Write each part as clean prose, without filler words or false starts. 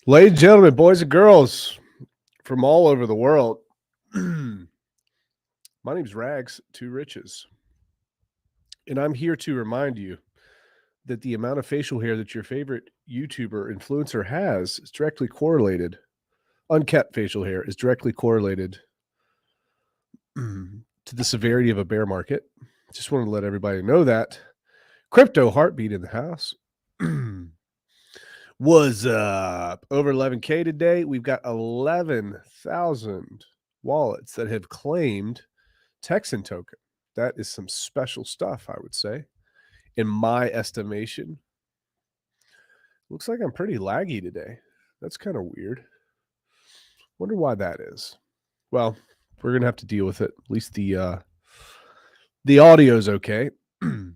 Ladies and gentlemen, boys and girls from all over the world, my name's Rags to Riches, and I'm here to remind you that the amount of facial hair that your favorite YouTuber influencer has is directly correlated. Unkept facial hair is directly correlated to the severity of a bear market. Just wanted to let everybody know that. Crypto heartbeat in the house. Was up over 11K today. We've got 11,000 wallets that have claimed Texan token. That is some special stuff, I would say, in my estimation. Looks like I'm pretty laggy today. That's kind of weird. Wonder why that is. Well, we're gonna have to deal with it. At least the audio's okay. Good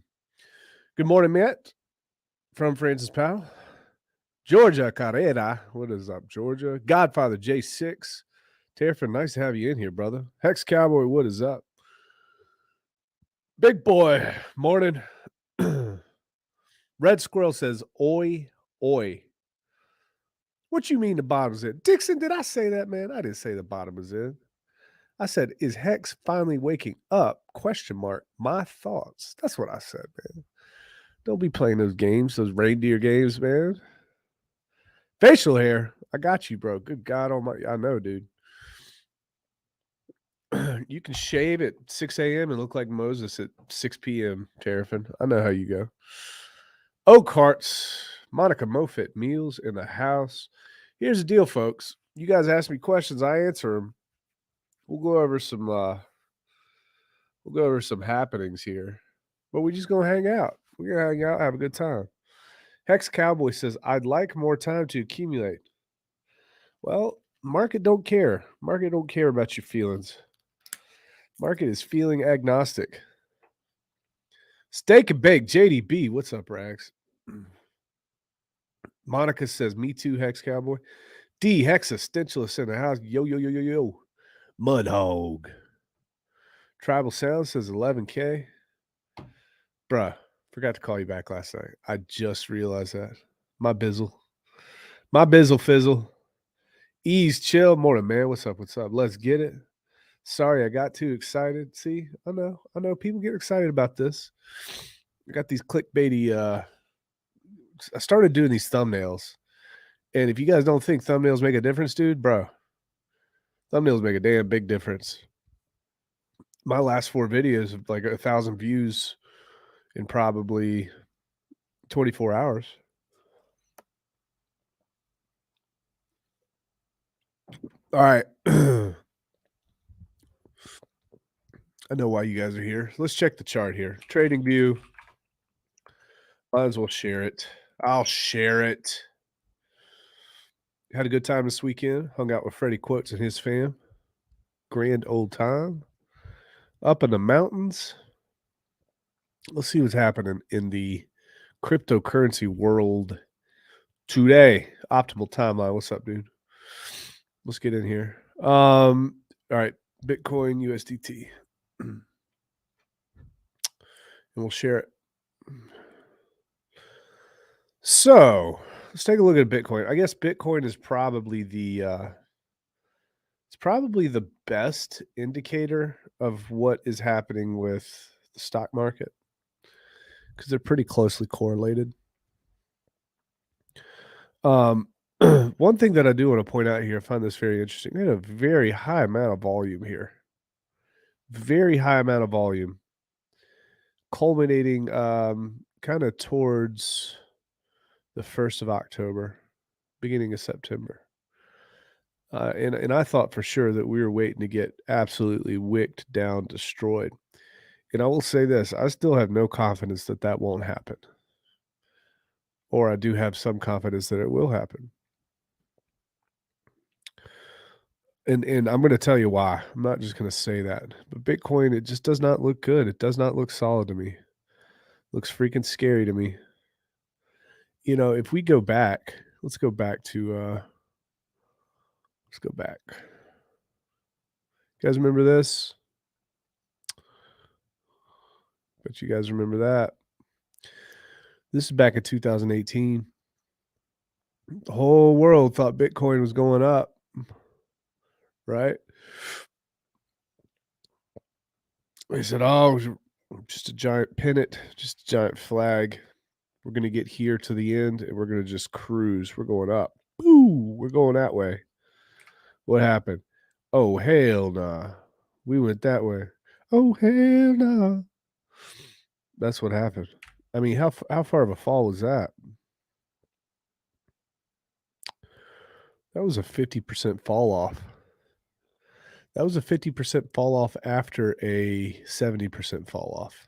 morning, Matt from Francis Powell. Georgia Carrera. What is up, Georgia? Godfather J6. Terrafin, nice to have you in here, brother. Hex Cowboy, what is up? Big boy, morning. Red Squirrel says, oi, oi. What you mean the bottom is in? Dixon, did I say that, man? I didn't say the bottom is in. I said, is Hex finally waking up? Question mark. My thoughts. That's what I said, man. Don't be playing those games, those reindeer games, man. Facial hair. I got you, bro. Good God almighty. I know, dude. You can shave at 6 a.m. and look like Moses at 6 p.m., Terrafin. I know how you go. Oak Hearts, Monica Mofit, meals in the house. Here's the deal, folks. You guys ask me questions, I answer them. We'll go over some happenings here. But we're just gonna hang out. We're gonna hang out, have a good time. Hex Cowboy says, I'd like more time to accumulate. Well, market don't care. Market don't care about your feelings. Market is feeling agnostic. Steak and bake, JDB. What's up, Rags? Monica says, me too, Hex Cowboy. D Hexa, Stenchless in the house. Yo, yo, yo, yo, yo. Mud Hog. Tribal Sound says 11K. Bruh, forgot to call you back last night. I just realized that. My bizzle. My bizzle fizzle. Ease, chill. Morning, man. What's up? What's up? Let's get it. Sorry, I got too excited. See, I know. People get excited about this. I got these clickbaity. I started doing these thumbnails. And if you guys don't think thumbnails make a difference, dude, bro, thumbnails make a damn big difference. My last 4 videos have like 1,000 views in probably 24 hours. All right. I know why you guys are here. Let's check the chart here. Trading view. Might as well share it. I'll share it. Had a good time this weekend. Hung out with Freddie Quotes and his fam. Grand old time. Up in the mountains. Let's see what's happening in the cryptocurrency world today. Optimal timeline. What's up, dude? Let's get in here. All right. Bitcoin USDT. And we'll share it. So let's take a look at Bitcoin. I guess Bitcoin is probably the best indicator of what is happening with the stock market because they're pretty closely correlated. One thing that I do want to point out here, I find this very interesting. We had a very high amount of volume here. Very high amount of volume. Culminating kind of towards the 1st of October, beginning of September. And I thought for sure that we were waiting to get absolutely wicked down, destroyed. And I will say this, I still have no confidence that that won't happen. Or I do have some confidence that it will happen. And I'm going to tell you why. I'm not just going to say that. But Bitcoin, it just does not look good. It does not look solid to me. It looks freaking scary to me. You know, if we go back, let's go back. You guys remember this? Bet you guys remember that. This is back in 2018. The whole world thought Bitcoin was going up, right? They said, "Oh, just a giant pennant, just a giant flag. We're gonna get here to the end, and we're gonna just cruise. We're going up. Boo! We're going that way." What happened? Oh hell nah! We went that way. Oh hell nah! That's what happened. I mean, how far of a fall was that? That was a 50% fall off. That was a 50% fall off after a 70% fall off.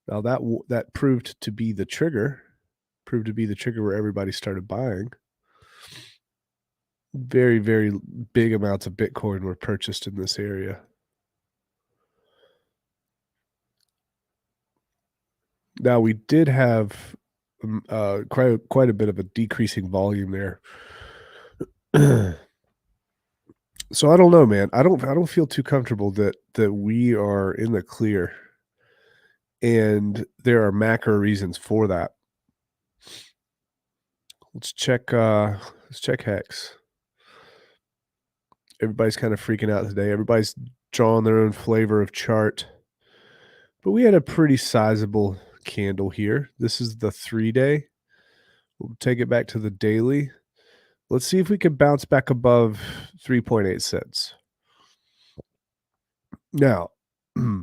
Now that proved to be the trigger. Proved to be the trigger where everybody started buying. Very, very big amounts of Bitcoin were purchased in this area. Now we did have quite a bit of a decreasing volume there. So I don't know, man. I don't feel too comfortable that we are in the clear, and there are macro reasons for that. Let's check Hex. Everybody's kind of freaking out today. Everybody's drawing their own flavor of chart. But we had a pretty sizable candle here. This is the 3-day. We'll take it back to the daily. Let's see if we can bounce back above 3.8 cents. Now, I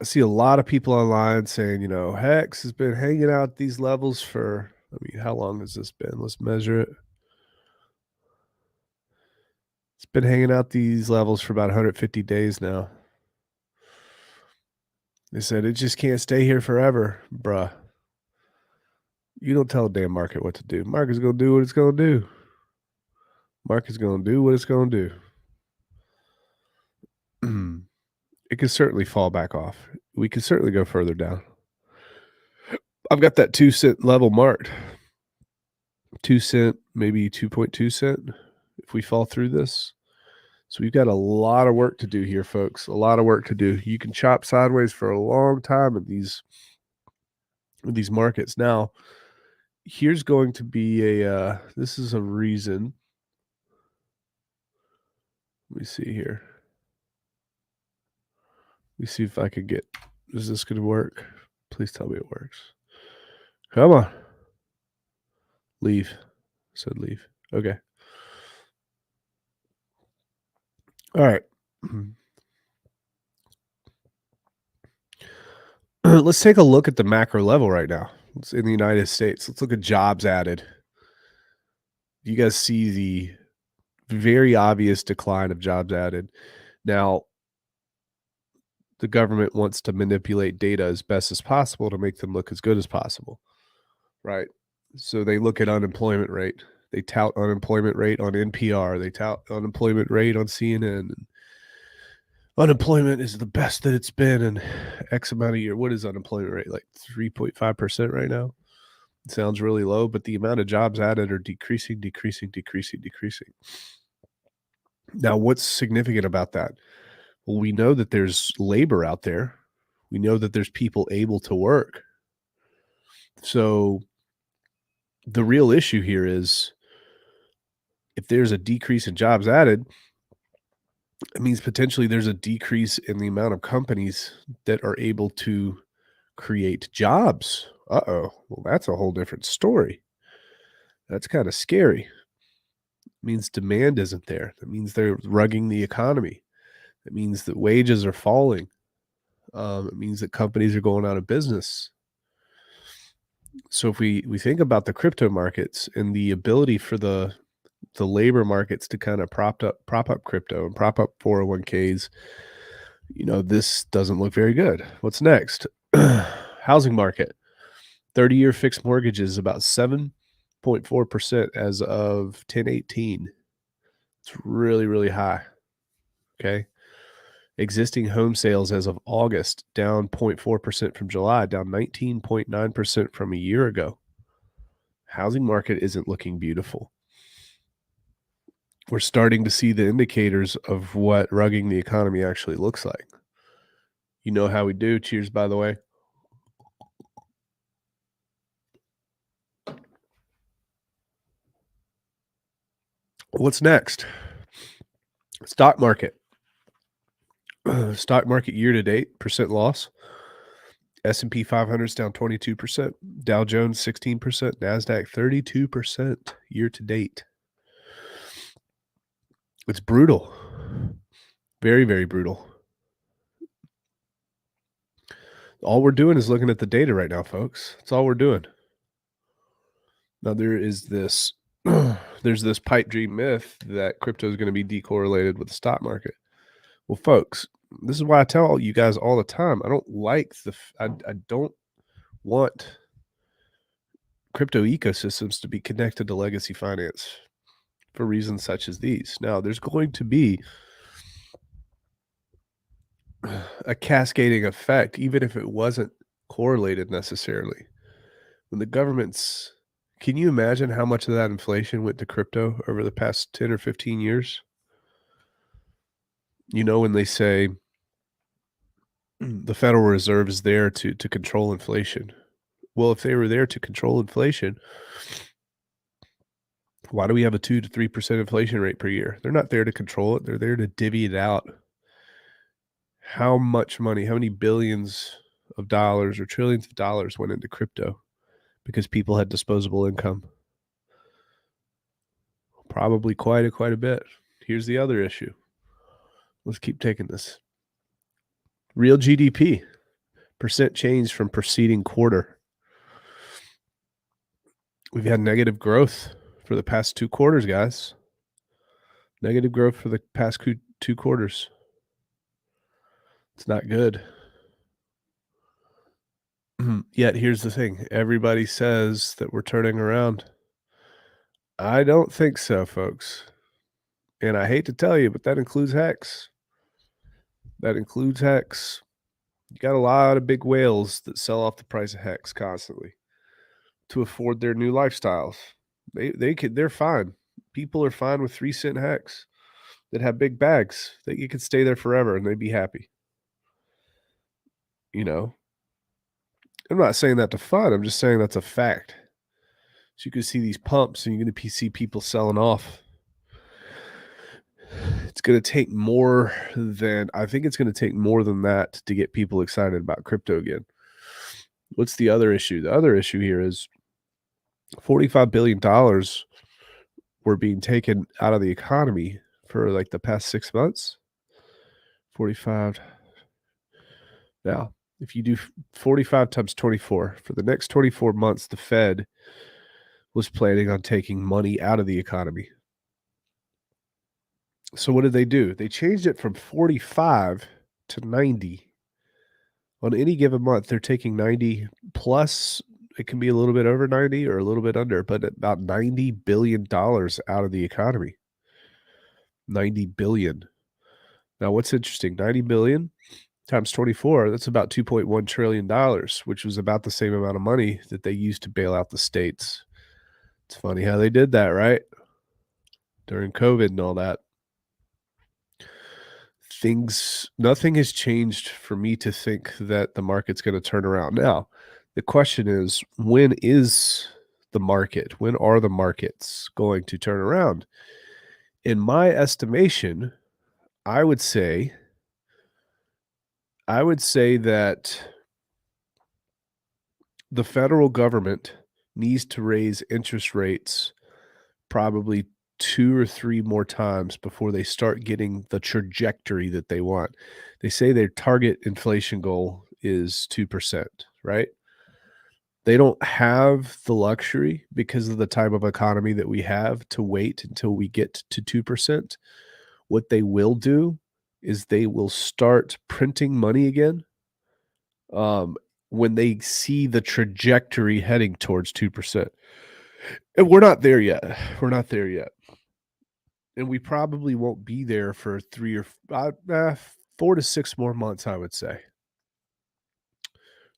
see a lot of people online saying, Hex has been hanging out these levels for, how long has this been? Let's measure it. It's been hanging out these levels for about 150 days now. They said it just can't stay here forever, bruh. You don't tell a damn market what to do. Market's going to do what it's going to do. Market's going to do what it's going to do. It could certainly fall back off. We could certainly go further down. I've got that 2 cent level marked. 2 cent, maybe 2.2 cent if we fall through this. So we've got a lot of work to do here, folks. A lot of work to do. You can chop sideways for a long time in these markets. Now, here's going to be this is a reason. Let me see here. Let me see if I can get, is this going to work? Please tell me it works. Come on. Leave. Said leave. Okay. All right. Let's take a look at the macro level right now. It's in the United States. Let's look at jobs added. You guys see the very obvious decline of jobs added. Now, the government wants to manipulate data as best as possible to make them look as good as possible, right? So they look at unemployment rate. They tout unemployment rate on NPR. They tout unemployment rate on CNN. And unemployment is the best that it's been in X amount of year. What is unemployment rate? Like 3.5% right now? It sounds really low, but the amount of jobs added are decreasing. Now, what's significant about that? Well, we know that there's labor out there. We know that there's people able to work. So the real issue here is if there's a decrease in jobs added, it means potentially there's a decrease in the amount of companies that are able to create jobs. Uh-oh. Well, that's a whole different story. That's kind of scary. It means demand isn't there. That means they're rugging the economy. It means that wages are falling. It means that companies are going out of business. So if we think about the crypto markets and the ability for the labor markets to kind of prop up crypto and prop up 401ks, this doesn't look very good. What's next? Housing market. 30-year fixed mortgages about 7.4% as of 10/18. It's really, really high. Okay. Existing home sales as of August down 0.4% from July, down 19.9% from a year ago. Housing market isn't looking beautiful. We're starting to see the indicators of what rugging the economy actually looks like. You know how we do. Cheers, by the way. What's next? Stock market. Stock market year to date, percent loss. S&P 500 is down 22%, Dow Jones 16%, NASDAQ 32% year to date. It's brutal. Very, very brutal. All we're doing is looking at the data right now, folks. That's all we're doing. Now there is this there's this pipe dream myth that crypto is going to be decorrelated with the stock market. Well, folks, this is why I tell you guys all the time, I don't like I don't want crypto ecosystems to be connected to legacy finance for reasons such as these. Now, there's going to be a cascading effect, even if it wasn't correlated necessarily. When the government's, can you imagine how much of that inflation went to crypto over the past 10 or 15 years? You know, when they say the Federal Reserve is there to control inflation. Well, if they were there to control inflation, why do we have a 2 to 3% inflation rate per year? They're not there to control it. They're there to divvy it out. How much money, how many billions of dollars or trillions of dollars went into crypto because people had disposable income? Probably quite a bit. Here's the other issue. Let's keep taking this. Real GDP, percent change from preceding quarter. We've had negative growth for the past 2 quarters, guys. Negative growth for the past 2 quarters. It's not good. Yet here's the thing. Everybody says that we're turning around. I don't think so, folks. And I hate to tell you, but that includes Hex. That includes Hex. You got a lot of big whales that sell off the price of Hex constantly to afford their new lifestyles. They're fine. People are fine with 3-cent Hex that have big bags that you could stay there forever and they'd be happy. You know, I'm not saying that to fun. I'm just saying that's a fact. So you can see these pumps and you're going to see people selling off. It's going to take more than, I think it's going to take more than that to get people excited about crypto again. What's the other issue? The other issue here is $45 billion were being taken out of the economy for like the past 6 months. 45. Now, if you do 45 times 24, for the next 24 months, the Fed was planning on taking money out of the economy. So what did they do? They changed it from 45 to 90. On any given month, they're taking 90 plus. It can be a little bit over 90 or a little bit under, but about $90 billion out of the economy. 90 billion. Now, what's interesting, 90 billion times 24, that's about $2.1 trillion, which was about the same amount of money that they used to bail out the states. It's funny how they did that, right? During COVID and all that. Nothing has changed for me to think that the market's going to turn around. Now, the question is, when is the market? When are the markets going to turn around? In my estimation, I would say that the federal government needs to raise interest rates probably 2 or 3 more times before they start getting the trajectory that they want. They say their target inflation goal is 2%, right? They don't have the luxury because of the type of economy that we have to wait until we get to 2%. What they will do is they will start printing money again when they see the trajectory heading towards 2%. And we're not there yet. We're not there yet. And we probably won't be there for 4 to 6 more months, I would say.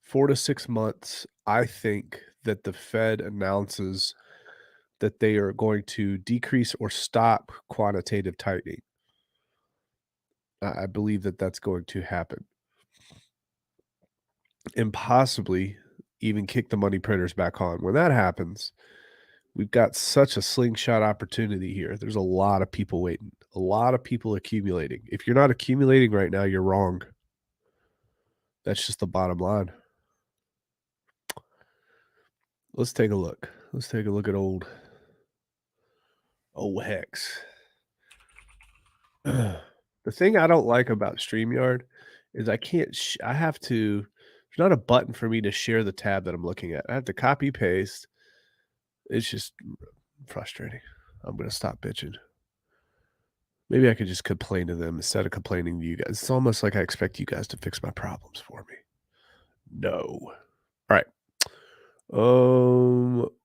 4 to 6 months, I think that the Fed announces that they are going to decrease or stop quantitative tightening. I believe that that's going to happen. And possibly even kick the money printers back on. When that happens, We've got such a slingshot opportunity here. There's a lot of people waiting, a lot of people accumulating. If you're not accumulating right now, you're wrong. That's just the bottom line. Let's take a look. Let's take a look at old Hex. The thing I don't like about StreamYard is I can't I have to there's not a button for me to share the tab that I'm looking at. I have to copy paste. It's just frustrating. I'm gonna stop bitching. Maybe I could just complain to them instead of complaining to you guys. It's almost like I expect you guys to fix my problems for me. No. All right.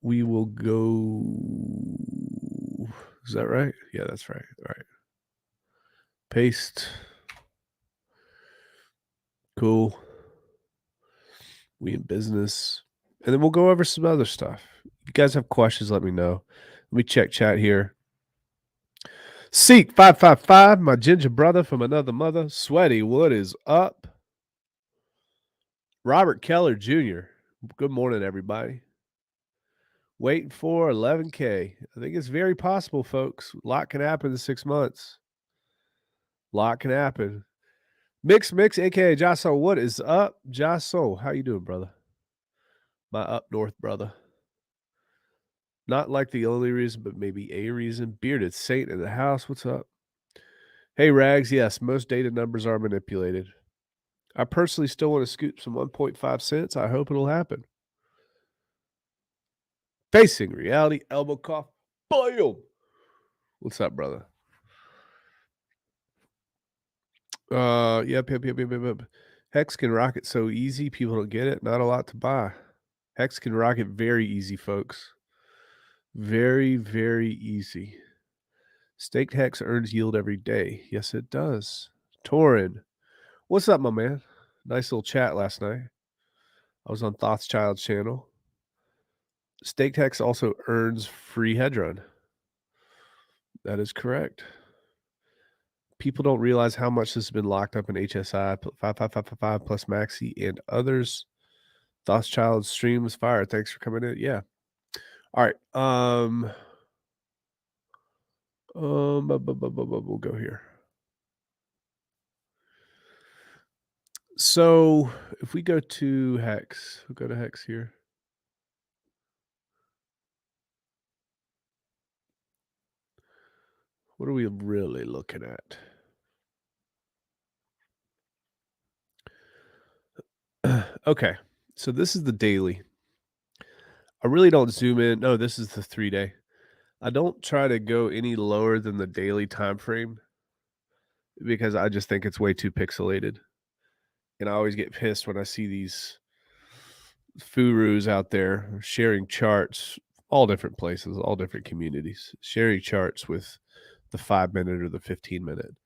We will go. Is that right? Yeah, that's right. All right. Paste. Cool. We in business. And then we'll go over some other stuff. You guys have questions, let me know. Let me check chat here. Seek 555, my ginger brother from another mother. Sweaty, what is up? Robert Keller Jr. Good morning, everybody. Waiting for 11K. I think it's very possible, folks. A lot can happen in 6 months. A lot can happen. Mix, aka Jasso, what is up? Jasso, how you doing, brother? My up north brother. Not like the only reason, but maybe a reason. Bearded Saint in the house. What's up? Hey, Rags. Yes, most data numbers are manipulated. I personally still want to scoop some 1.5 cents. I hope it'll happen. Facing reality, elbow cough. Boom. What's up, brother? Yep. Hex can rock it so easy. People don't get it. Not a lot to buy. Hex can rock it very easy, folks. Very, very easy. Staked Hex earns yield every day. Yes, it does. Torin. What's up, my man? Nice little chat last night. I was on Thothschild's channel. Staked Hex also earns free hedge run. That is correct. People don't realize how much this has been locked up in HSI, 5555 plus Maxi and others. Thothschild's stream was fire. Thanks for coming in. Yeah. All right. We'll go here. So if we go to Hex, we'll go to Hex here. What are we really looking at? Okay, so this is the daily. I really don't zoom in. No, this is the 3-day. I don't try to go any lower than the daily time frame because I just think it's way too pixelated. And I always get pissed when I see these furus out there sharing charts, all different places, all different communities, sharing charts with the 5-minute or the 15-minute,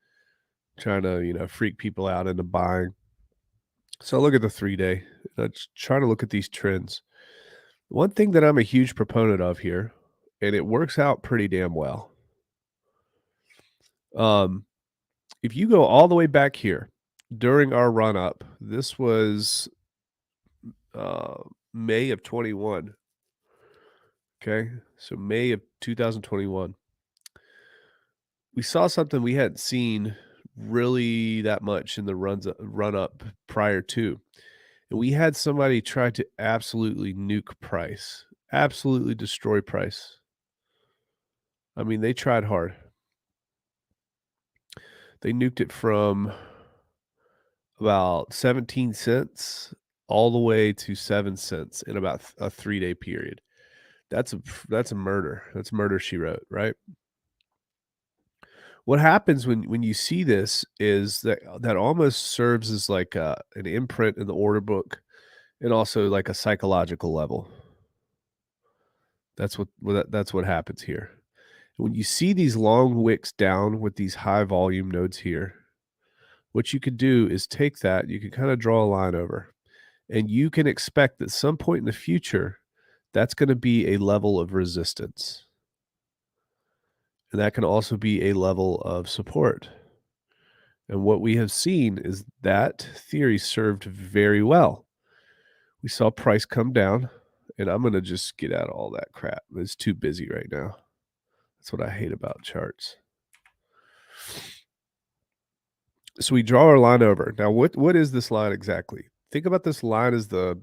trying to, freak people out into buying. So I look at the 3-day. Let's try to look at these trends. One thing that I'm a huge proponent of here, and it works out pretty damn well. If you go all the way back here during our run up, this was May of 21. Okay, so May of 2021. We saw something we hadn't seen really that much in the run up prior to. And we had somebody try to absolutely nuke price, absolutely destroy price. I mean, they tried hard. They nuked it from about 17 cents all the way to 7 cents in about a 3-day period. That's a murder. That's murder, she wrote, right? What happens when you see this is that almost serves as like an imprint in the order book and also like a psychological level. That's what happens here. When you see these long wicks down with these high volume nodes here, what you could do is take that, you can kind of draw a line over, and you can expect that some point in the future, that's going to be a level of resistance. And that can also be a level of support. And what we have seen is that theory served very well. We saw price come down And I'm going to just get out of all that crap. It's too busy right now. That's what I hate about charts. So we draw our line over. Now, what is this line exactly? Think about this line as the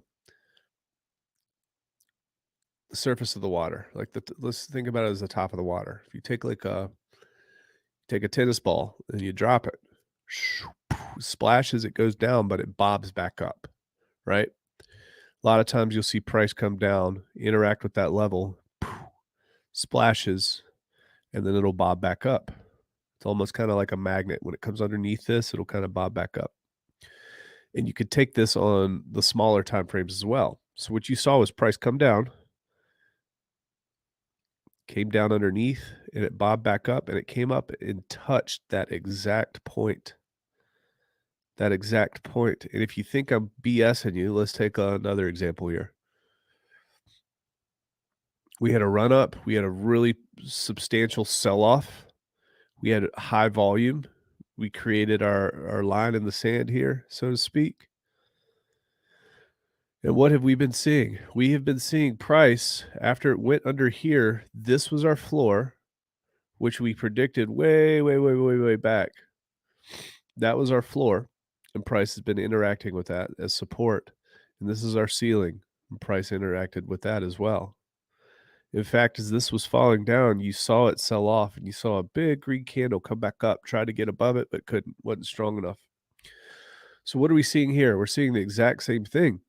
surface of the water. Like let's think about it as the top of the water. If you take take a tennis ball and you drop it, splashes, it goes down, but it bobs back up, right? A lot of times you'll see price come down, interact with that level, splashes, and then it'll bob back up. It's almost kind of like a magnet. When it comes underneath this, it'll kind of bob back up. And you could take this on the smaller time frames as well. So what you saw was price come down, came down underneath, and it bobbed back up, and it came up and touched that exact point. That exact point. And if you think I'm BSing you, let's take another example here. We had a run up. We had a really substantial sell off. We had high volume. We created our line in the sand here, so to speak. And what have we been seeing? We have been seeing price after it went under here. This was our floor, which we predicted way back. That was our floor, and price has been interacting with that as support. And this is our ceiling, and price interacted with that as well. In fact, as this was falling down, you saw it sell off, and you saw a big green candle come back up, try to get above it, but couldn't, wasn't strong enough. So what are we seeing here? We're seeing the exact same thing.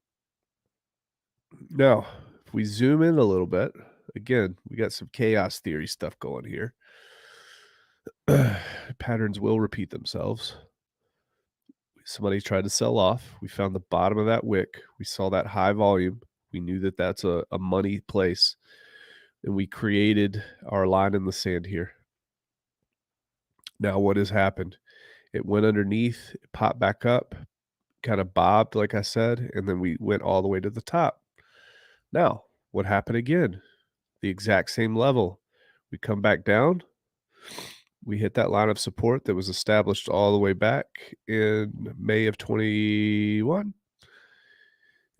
Now, if we zoom in a little bit, again, we got some chaos theory stuff going here. Patterns will repeat themselves. Somebody tried to sell off. We found the bottom of that wick. We saw that high volume. We knew that that's a money place. And we created our line in the sand here. Now, what has happened? It went underneath, it popped back up, kind of bobbed, like I said, and then we went all the way to the top. Now, what happened again? The exact same level. We come back down. We hit that line of support that was established all the way back in May of 21.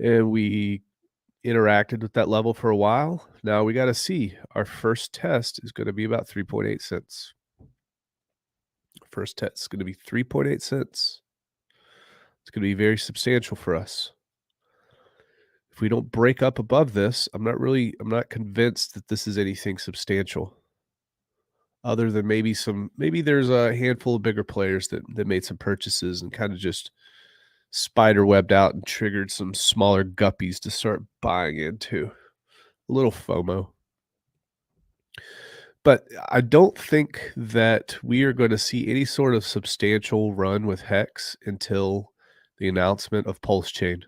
And we interacted with that level for a while. Now we got to see. Our first test is going to be about 3.8 cents. First test is going to be 3.8 cents. It's going to be very substantial for us. If we don't break up above this, I'm not convinced that this is anything substantial. Other than maybe there's a handful of bigger players that made some purchases and kind of just spider webbed out and triggered some smaller guppies to start buying into. A little FOMO. But I don't think that we are going to see any sort of substantial run with Hex until the announcement of PulseChain.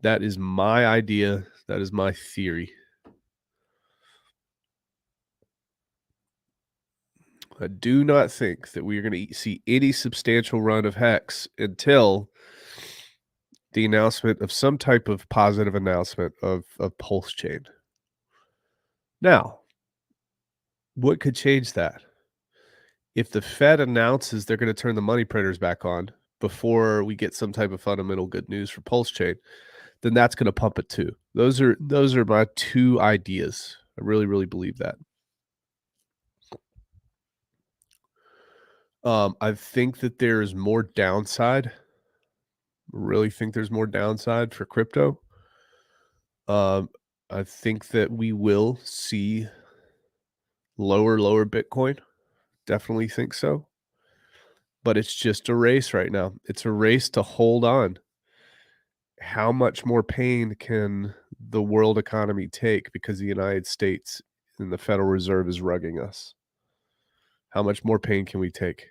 That is my idea. That is my theory. I do not think that we are going to see any substantial run of Hex until the announcement of some type of positive announcement of PulseChain. Now, what could change that? If the Fed announces they're going to turn the money printers back on before we get some type of fundamental good news for PulseChain, then that's going to pump it too. Those are my two ideas. I really believe that. I think that there is more downside. Really think there's more downside for crypto. I think that we will see lower Bitcoin. Definitely think so. But it's just a race right now. It's a race to hold on. How much more pain can the world economy take because the United States and the Federal Reserve is rugging us? How much more pain can we take?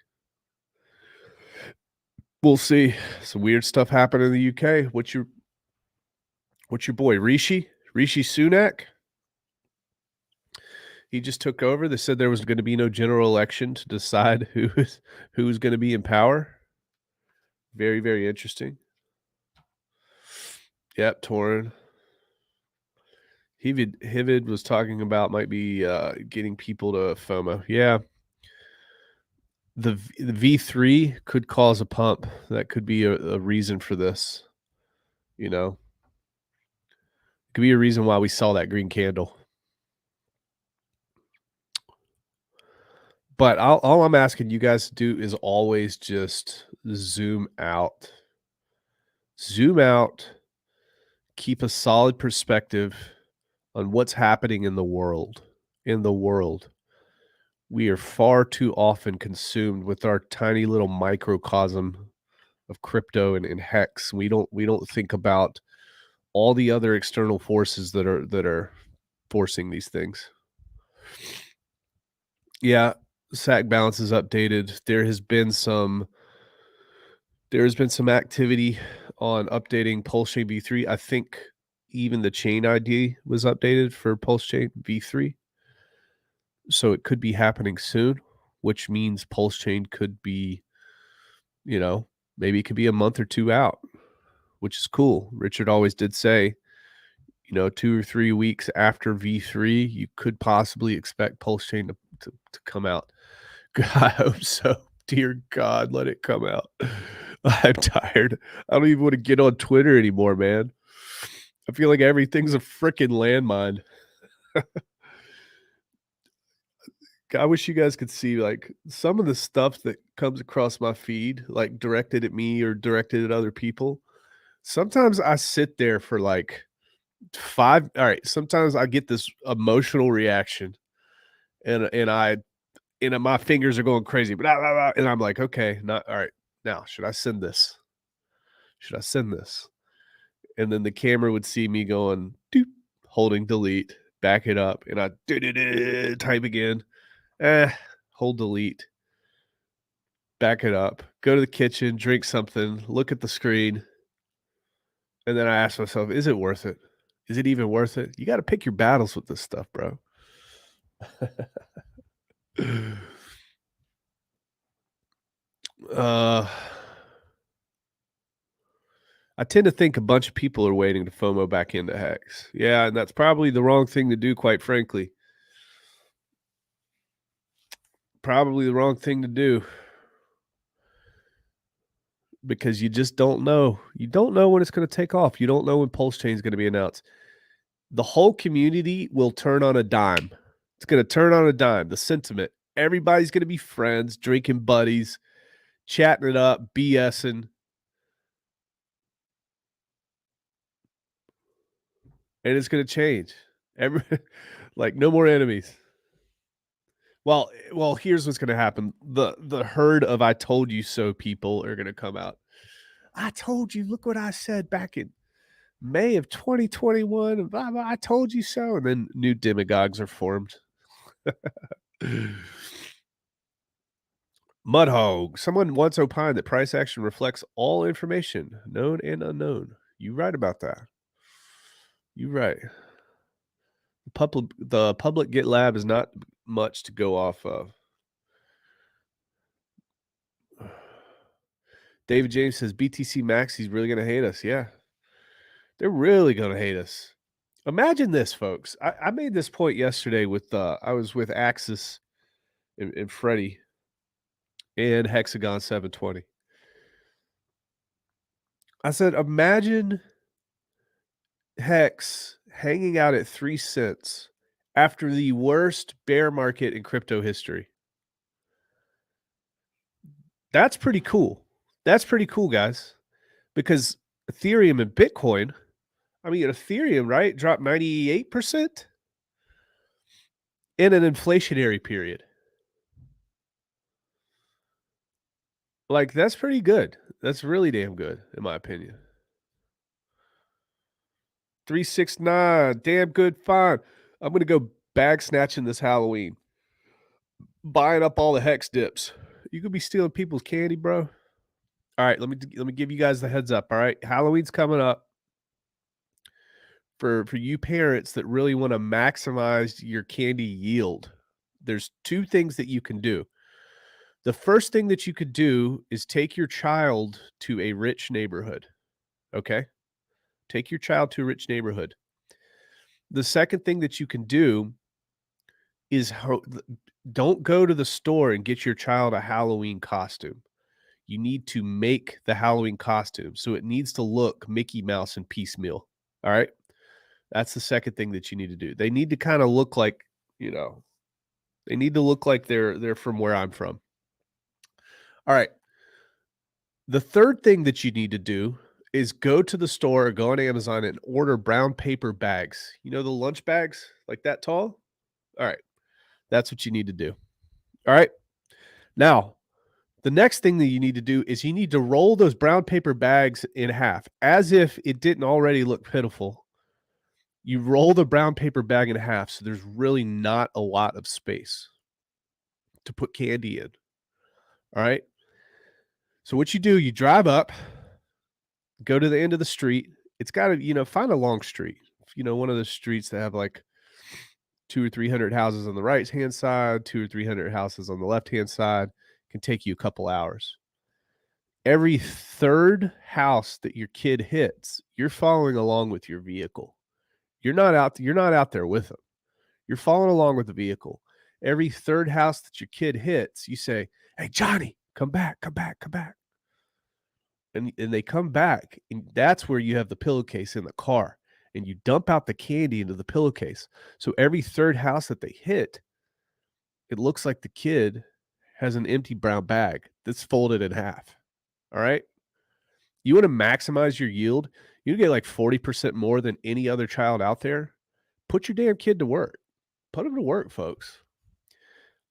We'll see. Some weird stuff happened in the UK. What's your boy, Rishi Sunak? He just took over. They said there was going to be no general election to decide who was going to be in power. Very interesting. Yep, Torrin. Hivid was talking about might be getting people to FOMO. Yeah. The V3 could cause a pump. That could be a reason for this, you know. Could be a reason why we saw that green candle. But all I'm asking you guys to do is always just zoom out. Zoom out, keep a solid perspective on what's happening in the world. In the world. We are far too often consumed with our tiny little microcosm of crypto and hex. We don't think about all the other external forces that are forcing these things. Yeah, SAC balance is updated. There has been some activity on updating PulseChain V3. I think even the chain ID was updated for PulseChain V3. So it could be happening soon, which means PulseChain could be, maybe it could be a month or two out, which is cool. Richard always did say, 2 or 3 weeks after V3, you could possibly expect PulseChain to come out. I hope so. Dear God, let it come out. I'm tired. I don't even want to get on Twitter anymore, man. I feel like everything's a freaking landmine. I wish you guys could see like some of the stuff that comes across my feed, like directed at me or directed at other people. Sometimes I sit there for like all right, sometimes I get this emotional reaction and my fingers are going crazy, blah, blah, blah, and I'm like, okay, not all right. Now, should I send this? Should I send this? And then the camera would see me going, doop, holding delete, back it up, and I type again. Hold delete, back it up, go to the kitchen, drink something, look at the screen, and then I ask myself, is it worth it? Is it even worth it? You got to pick your battles with this stuff, bro. I tend to think a bunch of people are waiting to FOMO back into Hex. Yeah, and that's probably the wrong thing to do, quite frankly. Probably the wrong thing to do. Because you just don't know. You don't know when it's going to take off. You don't know when PulseChain is going to be announced. The whole community will turn on a dime. It's going to turn on a dime. The sentiment. Everybody's going to be friends, drinking buddies, chatting it up, BSing. And it's going to change. Like no more enemies. Well, here's what's going to happen. The herd of I told you so people are going to come out. I told you, look what I said back in May of 2021 and blah, blah, I told you so. And then new demagogues are formed. Mudhog. Someone once opined that price action reflects all information, known and unknown. You right about that. You right. The public GitLab is not much to go off of. David James says BTC Max, he's really going to hate us. Yeah. They're really going to hate us. Imagine this, folks. I made this point yesterday with I was with Axis and Freddie and Hexagon 720. I said, imagine Hex hanging out at 3 cents after the worst bear market in crypto history. That's pretty cool. That's pretty cool, guys. Because Ethereum and Bitcoin, I mean, Ethereum, right, dropped 98% in an inflationary period. Like, that's pretty good. That's really damn good, in my opinion. 369, damn good find. I'm gonna go bag snatching this Halloween. Buying up all the hex dips. You could be stealing people's candy, bro. All right, let me give you guys the heads up. All right, Halloween's coming up. For you parents that really want to maximize your candy yield, there's 2 things that you can do. The first thing that you could do is take your child to a rich neighborhood. Okay? Take your child to a rich neighborhood. The second thing that you can do is don't go to the store and get your child a Halloween costume. You need to make the Halloween costume. So it needs to look Mickey Mouse and piecemeal. All right? That's the second thing that you need to do. They need to kind of look like, they need to look like they're from where I'm from. All right. The third thing that you need to do is go to the store or go on Amazon and order brown paper bags. You know, the lunch bags like that tall? All right. That's what you need to do. All right. Now, the next thing that you need to do is you need to roll those brown paper bags in half as if it didn't already look pitiful. You roll the brown paper bag in half so there's really not a lot of space to put candy in. All right. So what you do, you drive up, go to the end of the street. It's got to, find a long street. One of the streets that have like 2 or 300 houses on the right hand side, 2 or 300 houses on the left hand side. Can take you a couple hours. Every third house that your kid hits, you're following along with your vehicle. You're not out there with them. You're following along with the vehicle. Every third house that your kid hits, you say, "Hey, Johnny, come back, come back, come back." And they come back, and that's where you have the pillowcase in the car, and you dump out the candy into the pillowcase. So every third house that they hit, it looks like the kid has an empty brown bag that's folded in half. All right? You wanna maximize your yield, you get like 40% more than any other child out there. Put your damn kid to work. Put him to work, folks.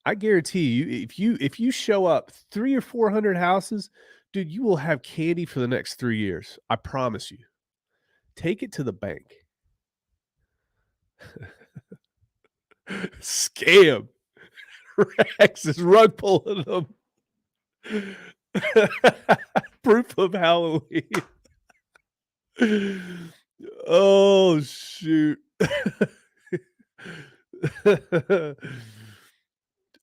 I guarantee you, if you show up 3 or 400 houses, dude, you will have candy for the next 3 years. I promise you. Take it to the bank. Scam. Rex is rug pulling them. Proof of Halloween. Oh, shoot.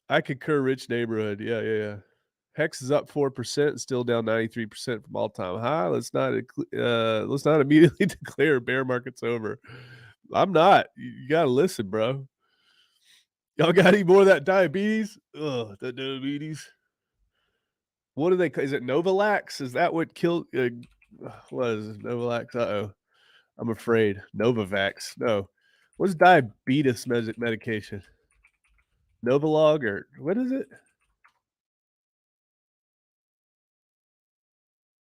I concur, rich neighborhood. Yeah, yeah, yeah. Hex is up 4%, still down 93% from all-time high. Let's not immediately declare bear market's over. I'm not. You gotta listen, bro. Y'all got any more of that diabetes? Ugh, that diabetes. What do they is it Novalax? Is that what killed what is it? Novalax? Uh-oh. I'm afraid. Novavax. No. What's diabetes medication? Novolog or what is it?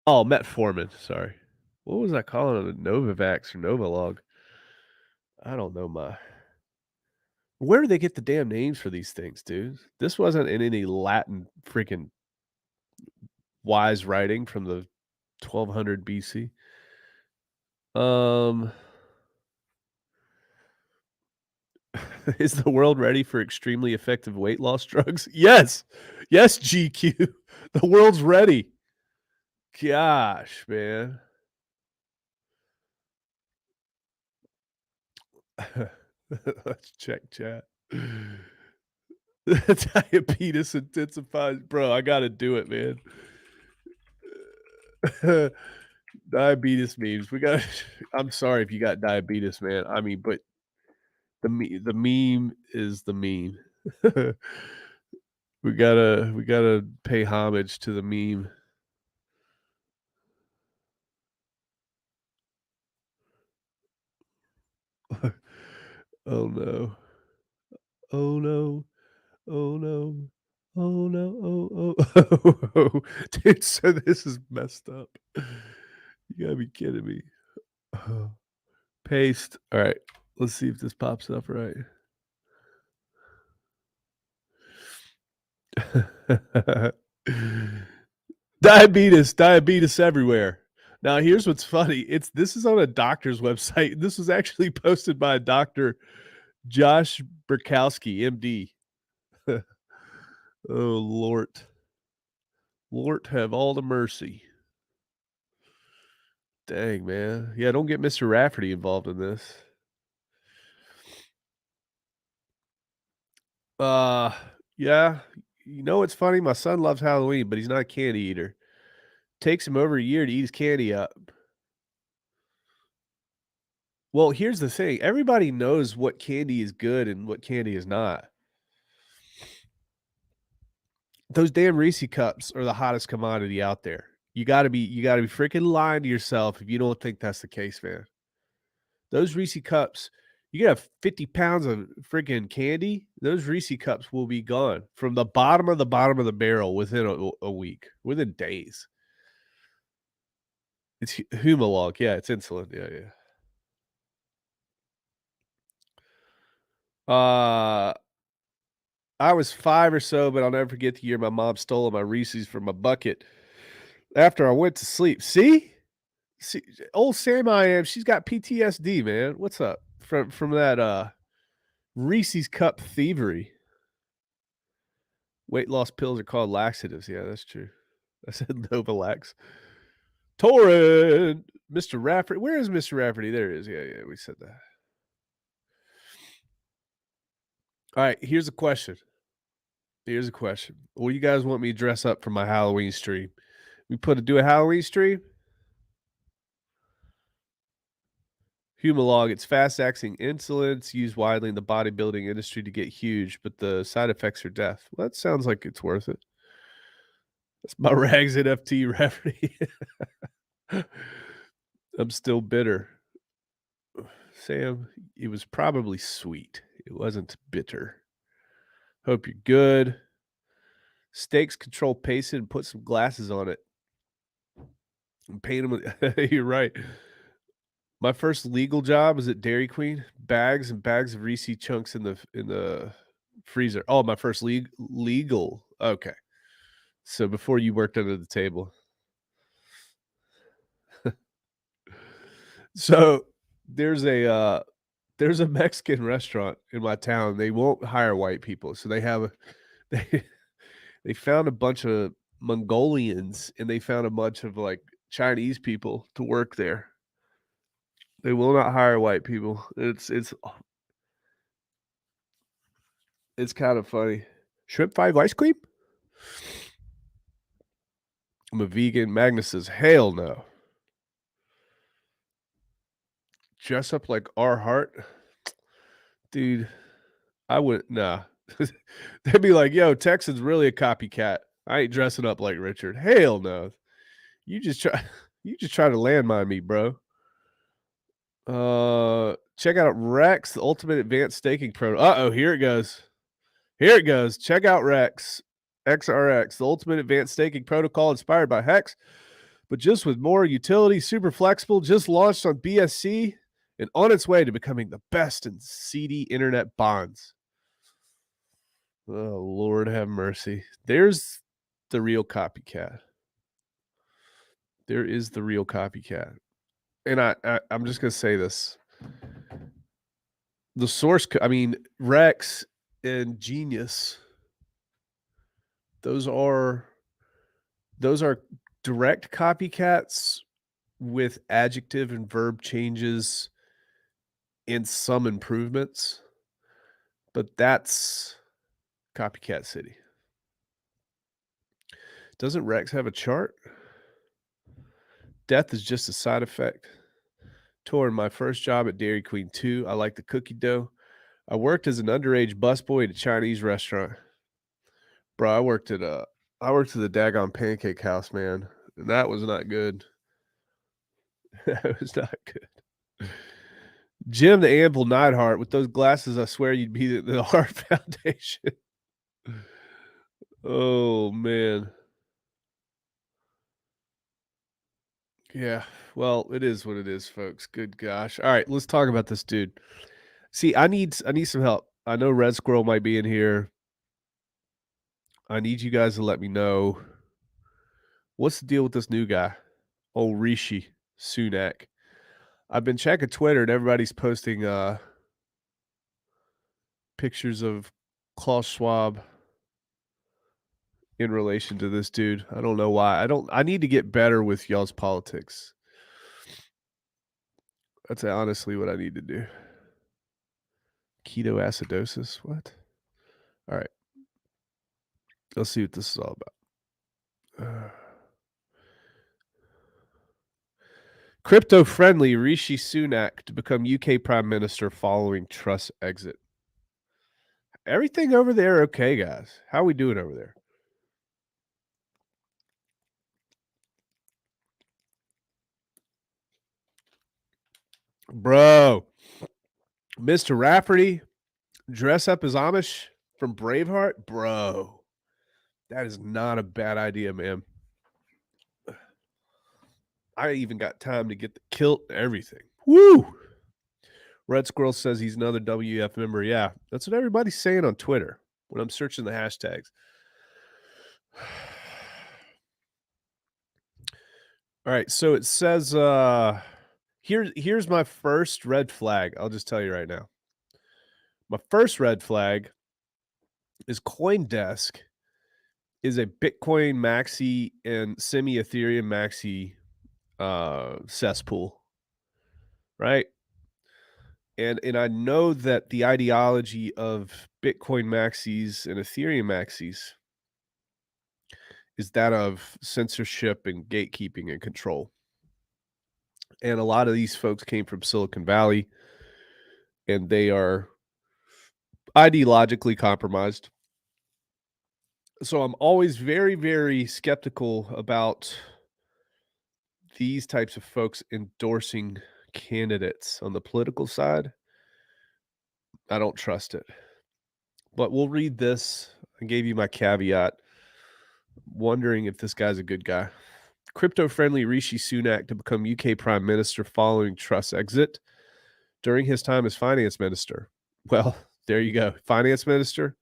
Oh, metformin, sorry. What was I calling it? Novavax or Novolog? I don't know where do they get the damn names for these things, dude? This wasn't in any Latin freaking wise writing from the 1200 BC. Um, is the world ready for extremely effective weight loss drugs? Yes. Yes, GQ. The world's ready. Gosh, man. Let's check chat. Diabetes intensifies. Bro, I gotta do it, man. Diabetes memes. I'm sorry if you got diabetes, man. I mean, but the meme is the meme. We gotta pay homage to the meme. Oh no. Oh no. Oh no. Oh no. Oh. Dude, so this is messed up. You gotta be kidding me. Paste. All right. Let's see if this pops up right. Diabetes everywhere. Now, here's what's funny. This is on a doctor's website. This was actually posted by a doctor, Josh Burkowski, MD. Oh, Lord. Lord have all the mercy. Dang, man. Yeah, don't get Mr. Rafferty involved in this. Uh, yeah. It's funny? My son loves Halloween, but he's not a candy eater. Takes him over a year to eat his candy up. Well, here's the thing. Everybody knows what candy is good and what candy is not. Those damn Reese cups are the hottest commodity out there. You gotta be freaking lying to yourself if you don't think that's the case, man. Those Reese cups, you can have 50 pounds of freaking candy. Those Reese cups will be gone from the bottom of the barrel within a week, within days. It's Humalog. Yeah, it's insulin. Yeah. I was 5 or so, but I'll never forget the year my mom stole my Reese's from my bucket after I went to sleep. See, old Sam I am. She's got PTSD, man. What's up from that Reese's cup thievery? Weight loss pills are called laxatives. Yeah, that's true. I said Novalax. Torrent, Mr. Rafferty. Where is Mr. Rafferty? There he is. Yeah, we said that. All right, here's a question. Will you guys want me to dress up for my Halloween stream? We do a Halloween stream? Humalog, it's fast-acting insulin. It's used widely in the bodybuilding industry to get huge, but the side effects are death. Well, that sounds like it's worth it. That's my Rags NFT Rafferty. I'm still bitter. Sam, it was probably sweet. It wasn't bitter. Hope you're good. Steaks control pacing and put some glasses on it. And paint them. You're right. My first legal job was at Dairy Queen. Bags and bags of Reese chunks in the freezer. Oh, my first legal. Okay. So before you worked under the table. So there's a Mexican restaurant in my town. They won't hire white people. So they found a bunch of Mongolians and they found a bunch of like Chinese people to work there. They will not hire white people. It's kind of funny. Shrimp 5 ice cream? I'm a vegan. Magnus says, hell no. Dress up like our heart? Dude, I wouldn't. Nah. They'd be like, yo, Texan's really a copycat. I ain't dressing up like Richard. Hell no. You just try to landmine me, bro. Check out Rex, the ultimate advanced staking pro. Uh-oh, here it goes. Check out Rex, XRX, the ultimate advanced staking protocol inspired by Hex, but just with more utility, super flexible, just launched on BSC and on its way to becoming the best in CD internet bonds. Oh, Lord have mercy. There's the real copycat. There is the real copycat. And I'm just going to say this. The source, Rex and Genius, those are direct copycats with adjective and verb changes and some improvements, but that's Copycat City. Doesn't Rex have a chart? Death is just a side effect. Torn, my first job at Dairy Queen 2. I like the cookie dough. I worked as an underage busboy at a Chinese restaurant. Bro, I worked at the daggone pancake house, man. And that was not good. That was not good. Jim the Anvil Neidhart, with those glasses, I swear you'd be the Heart Foundation. Oh, man. Yeah, well, it is what it is, folks. Good gosh. All right, let's talk about this dude. See, I need some help. I know Red Squirrel might be in here. I need you guys to let me know what's the deal with this new guy, old Rishi Sunak. I've been checking Twitter and everybody's posting pictures of Klaus Schwab in relation to this dude. I don't know why. I need to get better with y'all's politics. That's honestly what I need to do. Ketoacidosis? What? All right. Let's see what this is all about. Crypto-friendly Rishi Sunak to become UK Prime Minister following Truss exit. Everything over there okay, guys? How are we doing over there? Bro, Mr. Rafferty, dress up as Amish from Braveheart? Bro, that is not a bad idea, man. I even got time to get the kilt and everything. Woo! Red Squirrel says he's another WF member. Yeah, that's what everybody's saying on Twitter when I'm searching the hashtags. All right, so it says here's my first red flag. I'll just tell you right now. My first red flag is CoinDesk is a Bitcoin maxi and semi Ethereum maxi cesspool, right? And I know that the ideology of Bitcoin maxis and Ethereum maxis is that of censorship and gatekeeping and control. And a lot of these folks came from Silicon Valley, and they are ideologically compromised. So I'm always very, very skeptical about these types of folks endorsing candidates on the political side. I don't trust it. But we'll read this. I gave you my caveat. Wondering if this guy's a good guy. Crypto-friendly Rishi Sunak to become UK Prime Minister following Truss exit during his time as Finance Minister. Well, there you go. Finance Minister?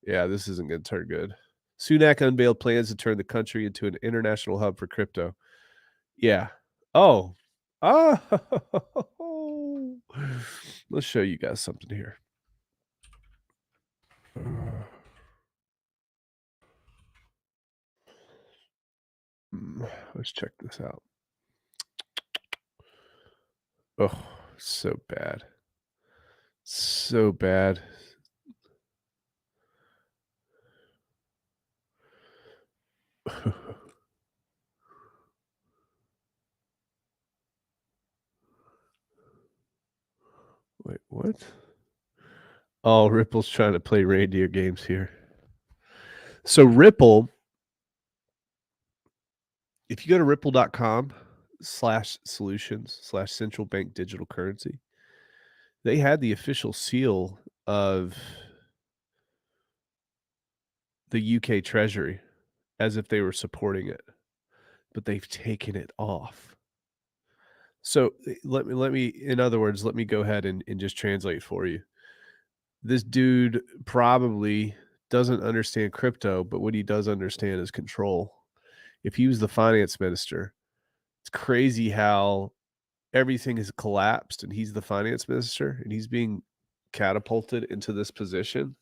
Yeah, this isn't going to turn good. Sunak unveiled plans to turn the country into an international hub for crypto. Yeah. Oh. Oh. Let's show you guys something here. Let's check this out. Oh, so bad. So bad. Wait, what? Oh, Ripple's trying to play reindeer games here. So Ripple, if you go to ripple.com/solutions/central bank digital currency, they had the official seal of the UK Treasury as if they were supporting it, but they've taken it off. So let me, in other words, let me go ahead and just translate for you. This dude probably doesn't understand crypto, but what he does understand is control. If he was the finance minister, it's crazy how everything has collapsed and he's the finance minister and he's being catapulted into this position.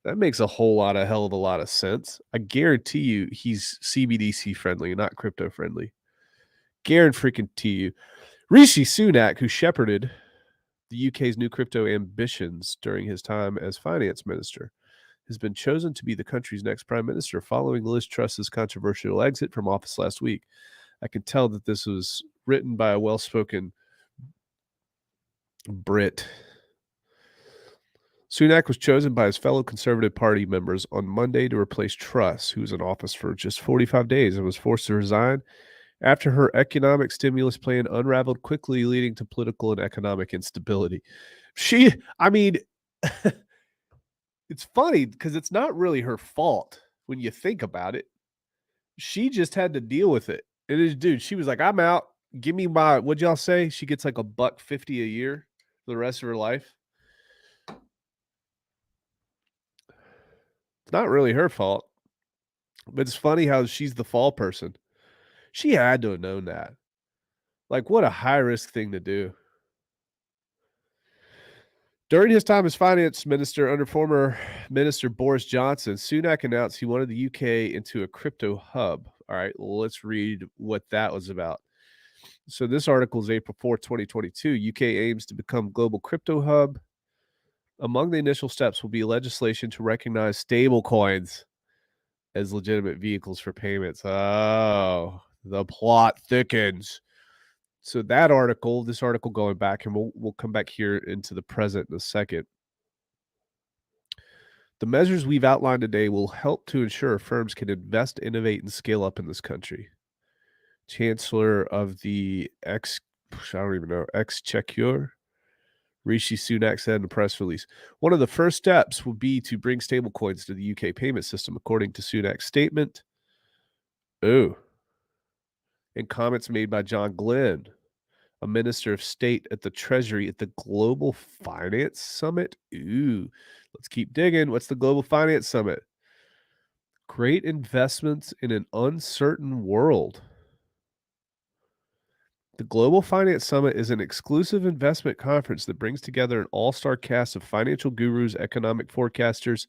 That makes a hell of a lot of sense. I guarantee you he's CBDC friendly, not crypto friendly. Guarantee you. Rishi Sunak, who shepherded the UK's new crypto ambitions during his time as finance minister, has been chosen to be the country's next prime minister following Liz Truss's controversial exit from office last week. I can tell that this was written by a well-spoken Brit. Sunak was chosen by his fellow Conservative Party members on Monday to replace Truss, who was in office for just 45 days and was forced to resign after her economic stimulus plan unraveled quickly, leading to political and economic instability. I mean, it's funny because it's not really her fault when you think about it. She just had to deal with it. It is, dude, she was like, I'm out. Give me my, what'd y'all say? She gets like $150 a year for the rest of her life. It's not really her fault. But it's funny how she's the fall person. She had to have known that. Like, what a high risk thing to do. During his time as finance minister under former minister Boris Johnson, Sunak announced he wanted the UK into a crypto hub. All right, well, let's read what that was about. So this article is April 4th, 2022. UK aims to become global crypto hub. Among the initial steps will be legislation to recognize stable coins as legitimate vehicles for payments. Oh, the plot thickens. So that article, this article going back, and we'll come back here into the present in a second. The measures we've outlined today will help to ensure firms can invest, innovate, and scale up in this country. Chancellor of the I don't even know. Exchequer. Rishi Sunak said in a press release. One of the first steps will be to bring stablecoins to the UK payment system, according to Sunak's statement. Oh. And comments made by John Glenn, a minister of state at the Treasury at the Global Finance Summit. Ooh, let's keep digging. What's the Global Finance Summit? Great investments in an uncertain world. The Global Finance Summit is an exclusive investment conference that brings together an all-star cast of financial gurus, economic forecasters,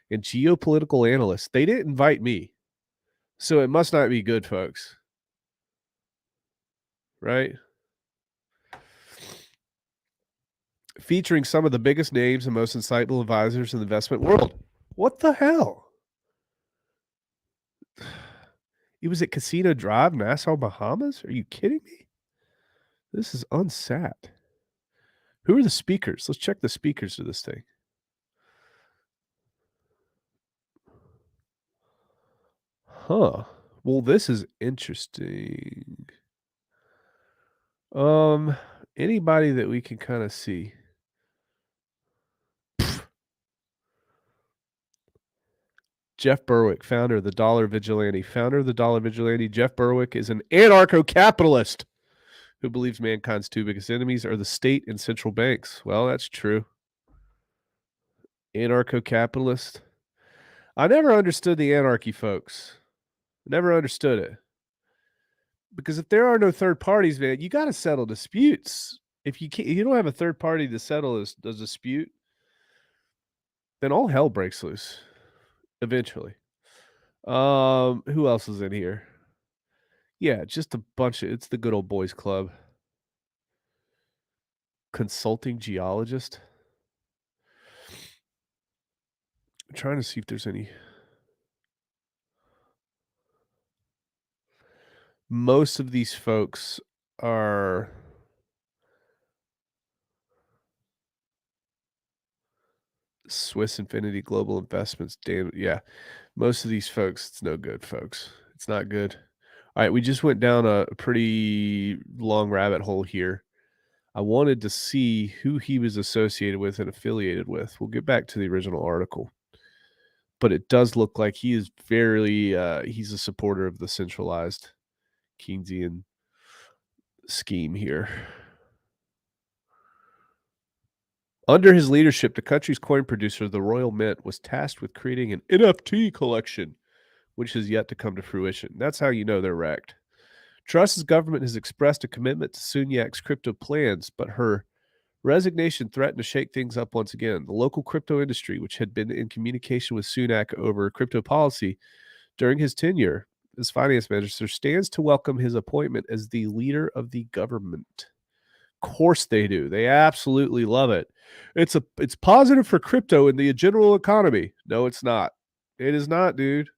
and geopolitical analysts. They didn't invite me, so it must not be good, folks. Right? Featuring some of the biggest names and most insightful advisors in the investment world. What the hell? It was at Casino Drive, Nassau, Bahamas? Are you kidding me? This is unsat. Who are the speakers? Let's check the speakers of this thing. Huh. Well, this is interesting. Anybody that we can kind of see. Jeff Berwick, founder of the Dollar Vigilante. Founder of the Dollar Vigilante, Jeff Berwick is an anarcho-capitalist who believes mankind's two biggest enemies are the state and central banks. Well, that's true. Anarcho-capitalist. I never understood the anarchy, folks. Never understood it. Because if there are no third parties, man, you got to settle disputes. If you don't have a third party to settle a dispute, then all hell breaks loose eventually. Who else is in here? Yeah, just a bunch of, it's the good old boys club. Consulting geologist. I'm trying to see if there's any. Most of these folks are Swiss Infinity Global Investments. Damn, yeah. Most of these folks, it's no good, folks. It's not good. All right, we just went down a pretty long rabbit hole here. I wanted to see who he was associated with and affiliated with. We'll get back to the original article. But it does look like he is he's a supporter of the centralized Keynesian scheme here. Under his leadership, the country's coin producer, the Royal Mint, was tasked with creating an NFT collection, which has yet to come to fruition. That's how you know they're wrecked. Truss's government has expressed a commitment to Sunak's crypto plans, but her resignation threatened to shake things up once again. The local crypto industry, which had been in communication with Sunak over crypto policy during his tenure as finance minister, stands to welcome his appointment as the leader of the government. Of course they do. They absolutely love it. It's positive for crypto in the general economy. No, it's not. It is not, dude.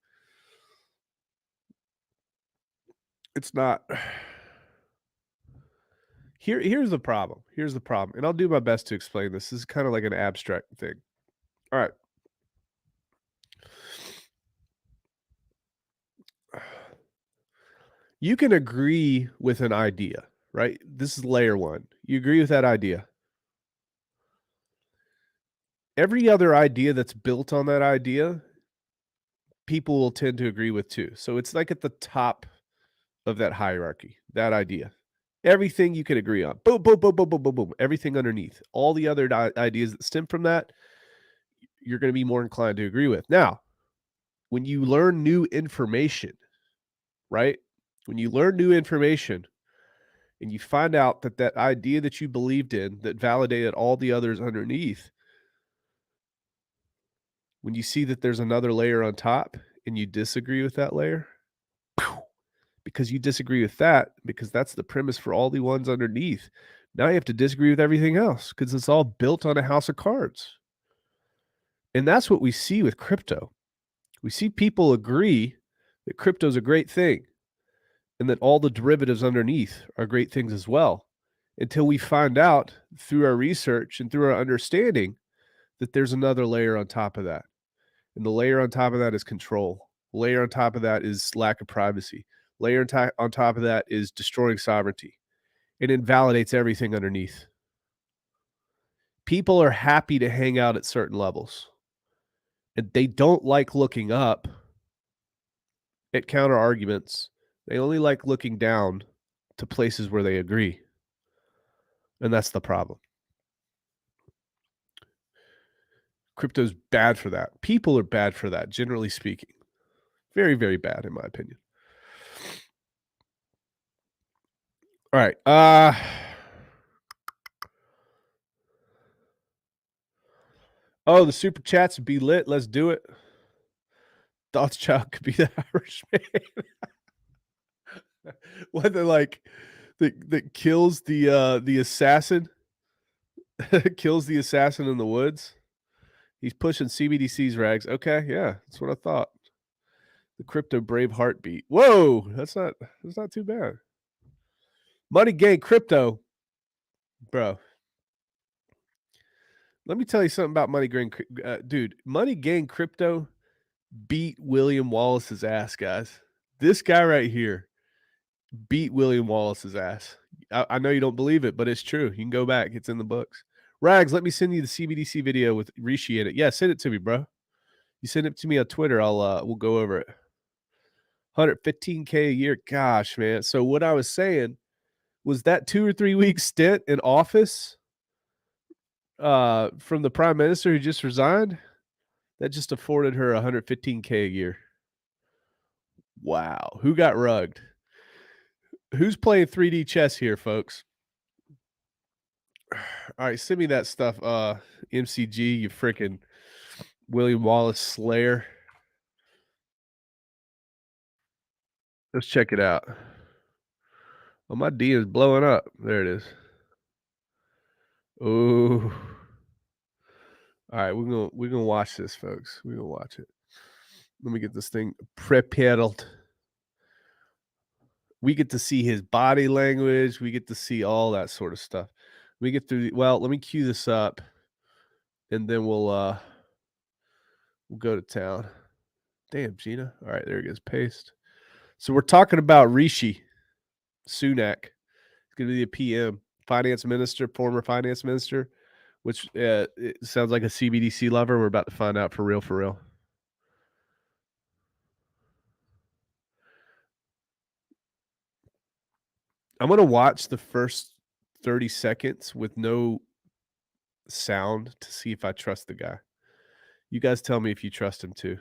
It's not. Here's the problem. Here's the problem. And I'll do my best to explain this. This is kind of like an abstract thing. All right. You can agree with an idea, right? This is layer one. You agree with that idea. Every other idea that's built on that idea, people will tend to agree with too. So it's like at the top of that hierarchy, that idea. Everything you can agree on. Boom, boom, boom, boom, boom, boom, boom. Everything underneath. All the other ideas that stem from that, you're going to be more inclined to agree with. Now, when you learn new information, right? When you learn new information and you find out that that idea that you believed in that validated all the others underneath, when you see that there's another layer on top and you disagree with that layer, because you disagree with that, because that's the premise for all the ones underneath. Now you have to disagree with everything else because it's all built on a house of cards. And that's what we see with crypto. We see people agree that crypto is a great thing and that all the derivatives underneath are great things as well, until we find out through our research and through our understanding that there's another layer on top of that. And the layer on top of that is control. The layer on top of that is lack of privacy. Layer on top of that is destroying sovereignty. It invalidates everything underneath. People are happy to hang out at certain levels, and they don't like looking up at counter arguments. They only like looking down to places where they agree. And that's the problem. Crypto's bad for that. People are bad for that, generally speaking. Very, very bad, in my opinion. All right. Oh, the super chats would be lit. Let's do it. Rothschild could be the Irishman. What the like that kills the assassin? Kills the assassin in the woods. He's pushing CBDCs, Rags. Okay, yeah, that's what I thought. The crypto brave heartbeat. Whoa, that's not too bad. Money Gang Crypto, bro. Let me tell you something about Money Gang, dude. Money Gang Crypto beat William Wallace's ass, guys. This guy right here beat William Wallace's ass. I know you don't believe it, but it's true. You can go back; it's in the books. Rags, let me send you the CBDC video with Rishi in it. Yeah, send it to me, bro. You send it to me on Twitter. We'll go over it. 115K a year. Gosh, man. So what I was saying was that 2 or 3 week stint in office from the prime minister who just resigned, that just afforded her 115K a year. Wow. Who got rugged? Who's playing 3D chess here, folks? All right, send me that stuff. MCG, you freaking William Wallace slayer. Let's check it out. Oh, my D is blowing up. There it is. Oh. All right, we're gonna watch this, folks. We're gonna watch it. Let me get this thing prepared. We get to see his body language. We get to see all that sort of stuff. We get through. Well, let me cue this up, and then we'll go to town. Damn, Gina. All right, there it goes. Paste. So we're talking about Rishi Sunak. It's going to be a PM, finance minister, former finance minister, which it sounds like a CBDC lover. We're about to find out for real, for real. I'm going to watch the first 30 seconds with no sound to see if I trust the guy. You guys tell me if you trust him too.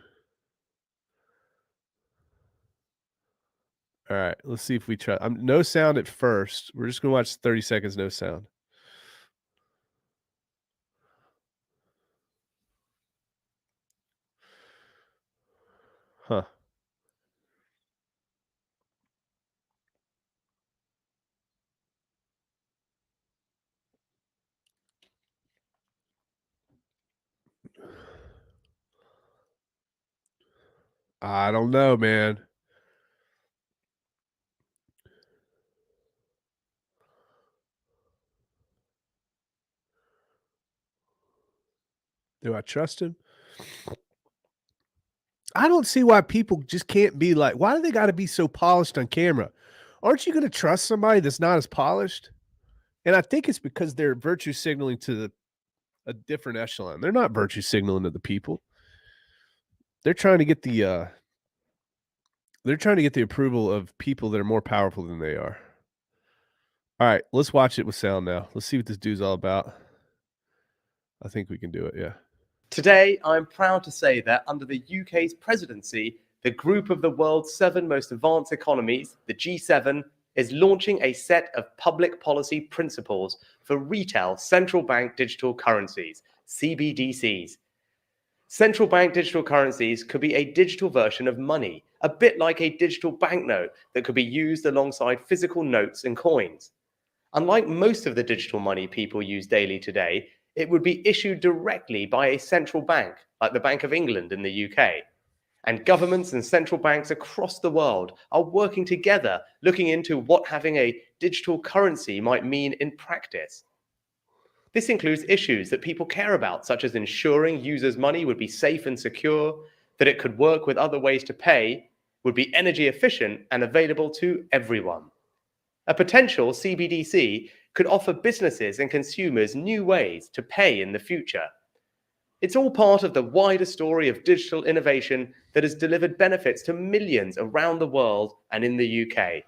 All right, let's see if we trust. No sound at first. We're just going to watch 30 seconds, no sound. Huh. I don't know, man. Do I trust him? I don't see why people just can't be like, why do they got to be so polished on camera? Aren't you going to trust somebody that's not as polished? And I think it's because they're virtue signaling to a different echelon. They're not virtue signaling to the people. They're trying to get the approval of people that are more powerful than they are. All right, let's watch it with sound now. Let's see what this dude's all about. I think we can do it, yeah. Today, I'm proud to say that under the UK's presidency, the group of the world's 7 most advanced economies, the G7, is launching a set of public policy principles for retail central bank digital currencies, CBDCs. Central bank digital currencies could be a digital version of money, a bit like a digital banknote that could be used alongside physical notes and coins. Unlike most of the digital money people use daily today, it would be issued directly by a central bank, like the Bank of England in the UK. And governments and central banks across the world are working together, looking into what having a digital currency might mean in practice. This includes issues that people care about, such as ensuring users' money would be safe and secure, that it could work with other ways to pay, would be energy efficient and available to everyone. A potential CBDC could offer businesses and consumers new ways to pay in the future. It's all part of the wider story of digital innovation that has delivered benefits to millions around the world and in the UK.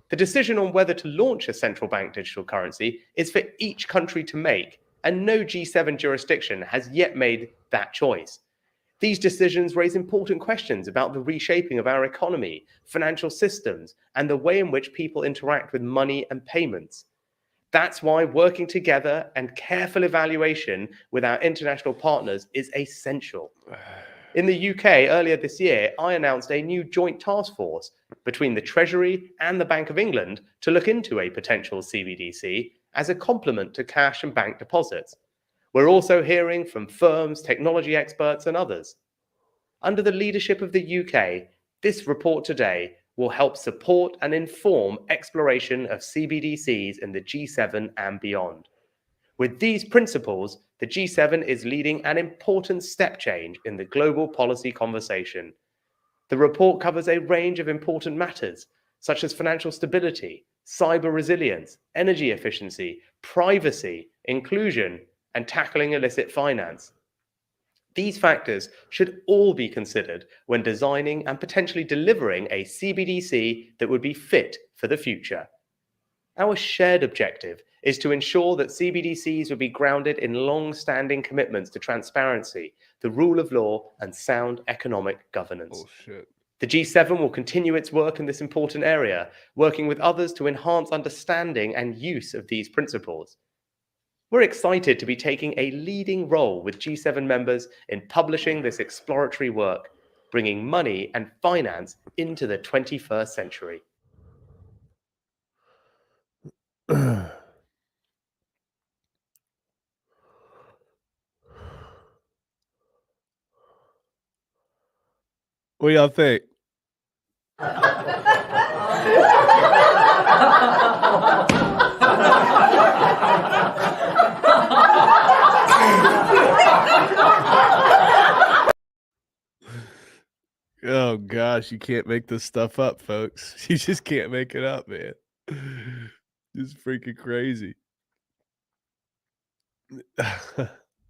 The decision on whether to launch a central bank digital currency is for each country to make, and no G7 jurisdiction has yet made that choice. These decisions raise important questions about the reshaping of our economy, financial systems, and the way in which people interact with money and payments. That's why working together and careful evaluation with our international partners is essential. In the UK, earlier this year, I announced a new joint task force between the Treasury and the Bank of England to look into a potential CBDC as a complement to cash and bank deposits. We're also hearing from firms, technology experts, and others. Under the leadership of the UK, this report today will help support and inform exploration of CBDCs in the G7 and beyond. With these principles, the G7 is leading an important step change in the global policy conversation. The report covers a range of important matters, such as financial stability, cyber resilience, energy efficiency, privacy, inclusion, and tackling illicit finance. These factors should all be considered when designing and potentially delivering a CBDC that would be fit for the future. Our shared objective is to ensure that CBDCs will be grounded in long-standing commitments to transparency, the rule of law, and sound economic governance. Bullshit. The G7 will continue its work in this important area, working with others to enhance understanding and use of these principles. We're excited to be taking a leading role with G7 members in publishing this exploratory work, bringing money and finance into the 21st century. What do y'all think? Oh gosh, you can't make this stuff up, folks. You just can't make it up, man. It's freaking crazy.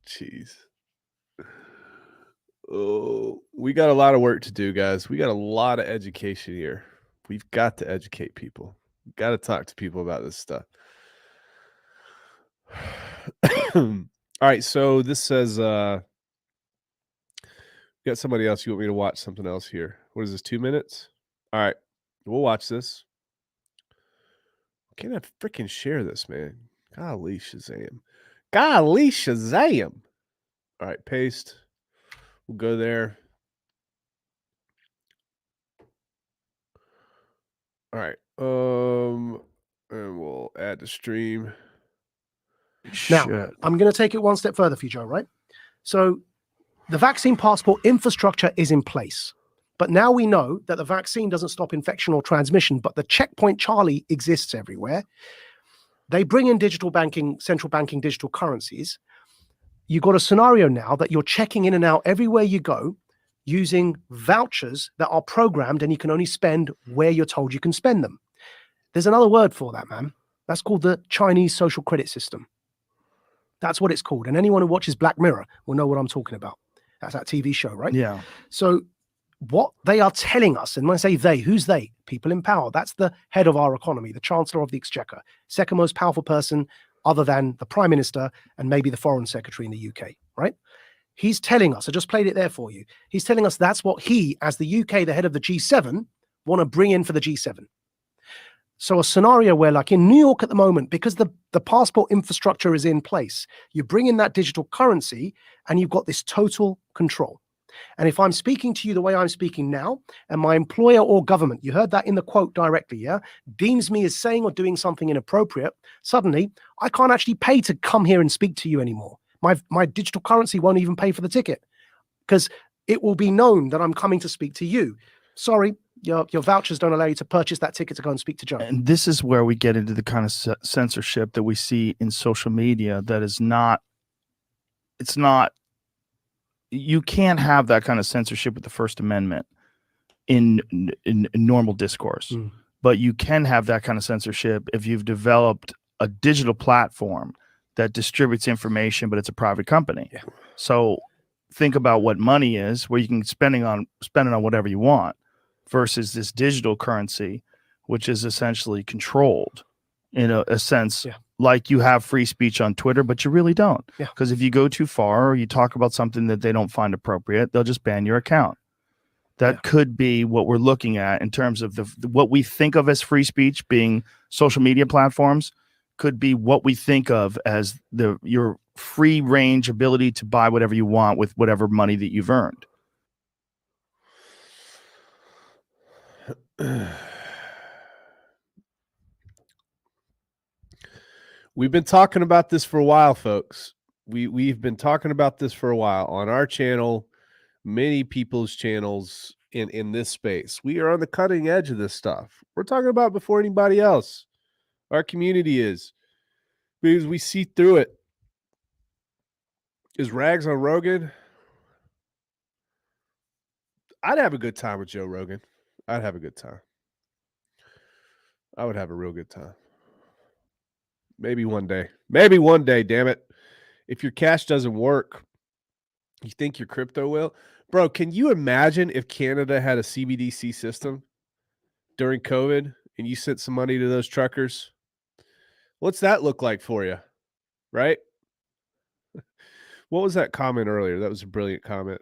Jeez. Oh, we got a lot of work to do, guys. We got a lot of education here. We've got to educate people. We've got to talk to people about this stuff. All right, so this says got somebody else. You want me to watch something else here? What is this, 2 minutes? All right, we'll watch this. Can't I freaking share this, man? Golly Shazam. Golly Shazam. All right, paste. We'll go there. All right. And we'll add the stream. Now, I'm going to take it one step further for you, Joe, right? So the vaccine passport infrastructure is in place. But now we know that the vaccine doesn't stop infection or transmission, but the checkpoint Charlie exists everywhere. They bring in digital banking, central banking digital currencies. You've got a scenario now that you're checking in and out everywhere you go using vouchers that are programmed, and you can only spend where you're told you can spend them. There's another word for that, man. That's called the Chinese social credit system. That's what it's called. And anyone who watches Black Mirror will know what I'm talking about. That's that TV show, right? Yeah. So what they are telling us, and when I say they, who's they? People in power. That's the head of our economy, the Chancellor of the Exchequer, second most powerful person other than the Prime Minister and maybe the Foreign Secretary in the UK, right? He's telling us, I just played it there for you. He's telling us that's what he, as the UK, the head of the G7, want to bring in for the G7. So a scenario where, like in New York at the moment, because the passport infrastructure is in place, you bring in that digital currency and you've got this total control. And if I'm speaking to you the way I'm speaking now, and my employer or government, you heard that in the quote directly, yeah, deems me as saying or doing something inappropriate, suddenly I can't actually pay to come here and speak to you anymore. My digital currency won't even pay for the ticket because it will be known that I'm coming to speak to you. Sorry, your vouchers don't allow you to purchase that ticket to go and speak to Joe. And this is where we get into the kind of censorship that we see in social media that is not, it's not, you can't have that kind of censorship with the First Amendment in normal discourse. But you can have that kind of censorship if you've developed a digital platform that distributes information, but it's a private company. Yeah. So think about what money is, where you can spend it on whatever you want, versus this digital currency, which is essentially controlled in a sense. Yeah. Like you have free speech on Twitter, but you really don't. Yeah. Because if you go too far or you talk about something that they don't find appropriate, they'll just ban your account. That could be what we're looking at in terms of what we think of as free speech being social media platforms could be what we think of as your free range ability to buy whatever you want with whatever money that you've earned. We've been talking about this for a while, folks. We've been talking about this for a while on our channel, many people's channels in this space. We are on the cutting edge of this stuff. We're talking about before anybody else. Our community is, because we see through it. Is Rags on Rogan? I'd have a good time with Joe Rogan. I'd have a good time. I would have a real good time. Maybe one day. Maybe one day, damn it. If your cash doesn't work, you think your crypto will? Bro, can you imagine if Canada had a CBDC system during COVID and you sent some money to those truckers? What's that look like for you? Right? What was that comment earlier? That was a brilliant comment.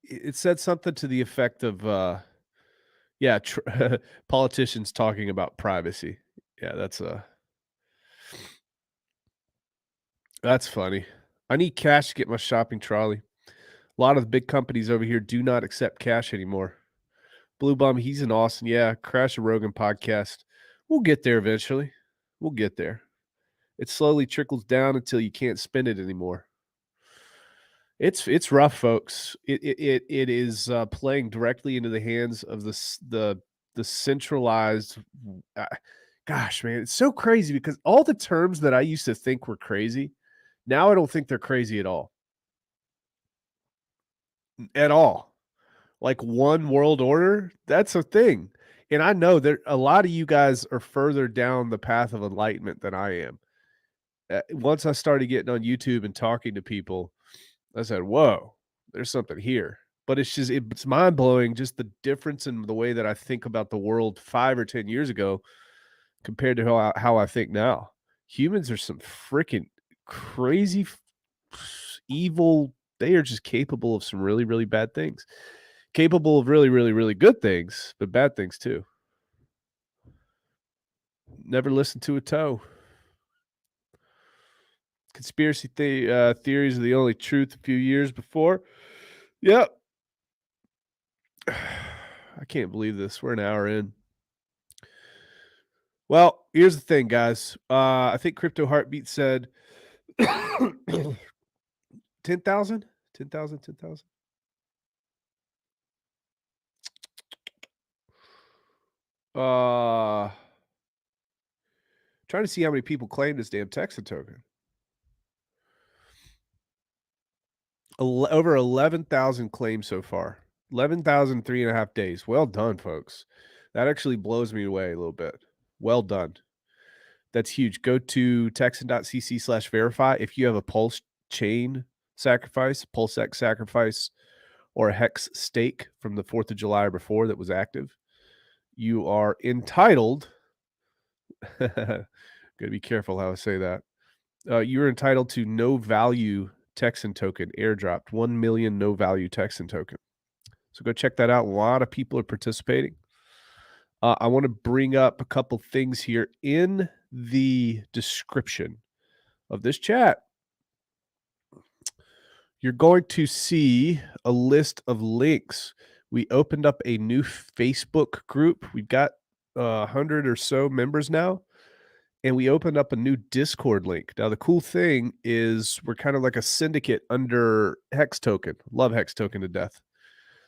It said something to the effect of politicians talking about privacy. Yeah, that's funny. I need cash to get my shopping trolley. A lot of the big companies over here do not accept cash anymore. Blue Bum, he's in Austin. Yeah, Crash a Rogan podcast. We'll get there eventually. We'll get there. It slowly trickles down until you can't spend it anymore. It's rough, folks. It is playing directly into the hands of the centralized. Gosh, man, it's so crazy because all the terms that I used to think were crazy, now I don't think they're crazy at all. At all. Like one world order, that's a thing. And I know that a lot of you guys are further down the path of enlightenment than I am. Once I started getting on YouTube and talking to people, I said, whoa, there's something here. But it's mind blowing just the difference in the way that I think about the world 5 or 10 years ago compared to how I think now. Humans are some freaking crazy, evil. They are just capable of some really, really bad things. Capable of really, really, really good things, but bad things too. Never listened to a toe. Conspiracy theories are the only truth a few years before. Yep. I can't believe this. We're an hour in. Well, here's the thing, guys. I think Crypto Heartbeat said 10,000? 10,000? 10,000? Trying to see how many people claim this damn Texan token. Over 11,000 claims so far. 11,000 3.5 days. Well done, folks. That actually blows me away a little bit. Well done. That's huge. Go to texan.cc/verify if you have a Pulse chain sacrifice, PULSEX sacrifice, or a hex stake from the 4th of July or before that was active. You are entitled. Gotta be careful how I say that. You're entitled to no value Texan token airdropped, 1 million no value Texan token. So go check that out. A lot of people are participating. I want to bring up a couple things here in the description of this chat. You're going to see a list of links. We opened up a new Facebook group. We've got 100 or so members now. And we opened up a new Discord link. Now, the cool thing is we're kind of like a syndicate under Hex Token. Love Hex Token to death.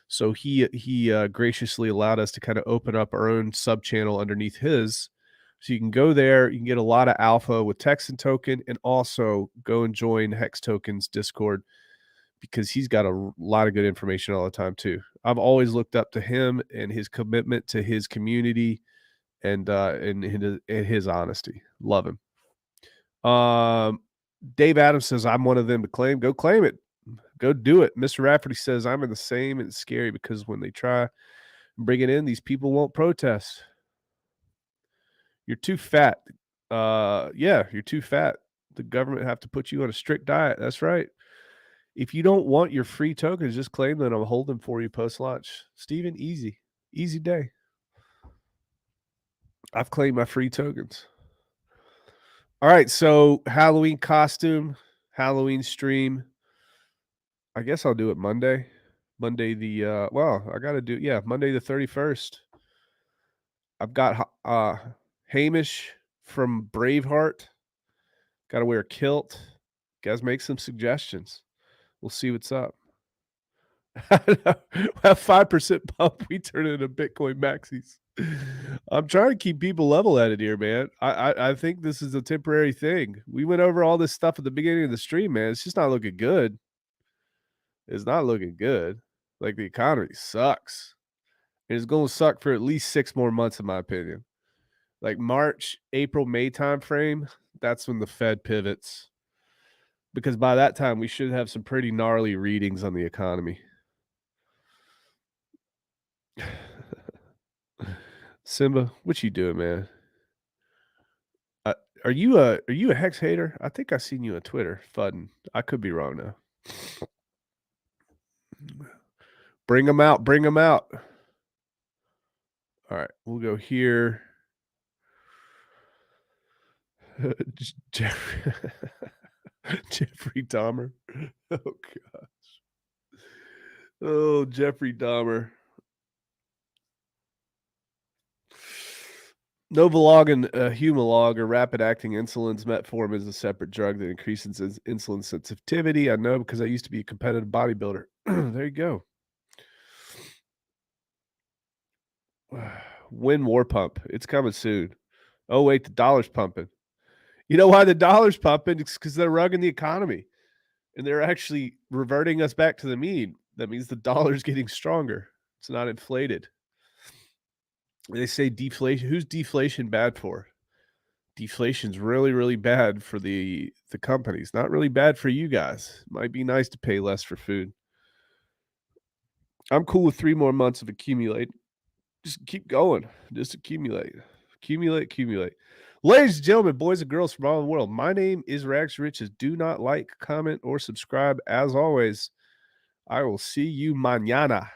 So he graciously allowed us to kind of open up our own sub channel underneath his So you can go there, you can get a lot of alpha with Texan token, and also go and join Hex Token's Discord because he's got a lot of good information all the time too. I've always looked up to him and his commitment to his community and his honesty. Love him. Dave Adams says, I'm one of them to claim. Go claim it. Go do it. Mr. Rafferty says, I'm in the same, and it's scary because when they try and bring it in, these people won't protest. You're too fat. Yeah, you're too fat. The government have to put you on a strict diet. That's right. If you don't want your free tokens, just claim that I'm holding for you post-launch. Steven, easy. Easy day. I've claimed my free tokens. All right, so Halloween costume, Halloween stream. I guess I'll do it Monday. Monday the Monday the 31st. I've got Hamish from Braveheart. Got to wear a kilt. Guys, make some suggestions. We'll see what's up. That 5% pump, we turn it into Bitcoin maxis. I'm trying to keep people level-headed here, man. I think this is a temporary thing. We went over all this stuff at the beginning of the stream, man. It's just not looking good. It's not looking good. Like, the economy sucks. It's going to suck for at least 6 more months, in my opinion. Like March, April, May time frame, that's when the Fed pivots. Because by that time, we should have some pretty gnarly readings on the economy. Simba, what you doing, man? Are you a Hex hater? I think I seen you on Twitter, fudding. I could be wrong now. Bring them out. Bring them out. All right, we'll go here. Jeffrey Dahmer. Oh, gosh. Oh, Jeffrey Dahmer. Novolog and Humalog are rapid-acting insulins. Metformin is a separate drug that increases insulin sensitivity. I know because I used to be a competitive bodybuilder. There you go. Win war pump. It's coming soon. Oh, wait, the dollar's pumping. You know why the dollar's pumping? It's because they're rugging the economy. And they're actually reverting us back to the mean. That means the dollar's getting stronger. It's not inflated. They say deflation. Who's deflation bad for? Deflation's really, really bad for the companies. Not really bad for you guys. Might be nice to pay less for food. I'm cool with 3 more months of accumulate. Just keep going. Just accumulate. Accumulate. Ladies and gentlemen, boys and girls from all over the world, my name is Rags Riches. Do not like, comment, or subscribe. As always, I will see you mañana.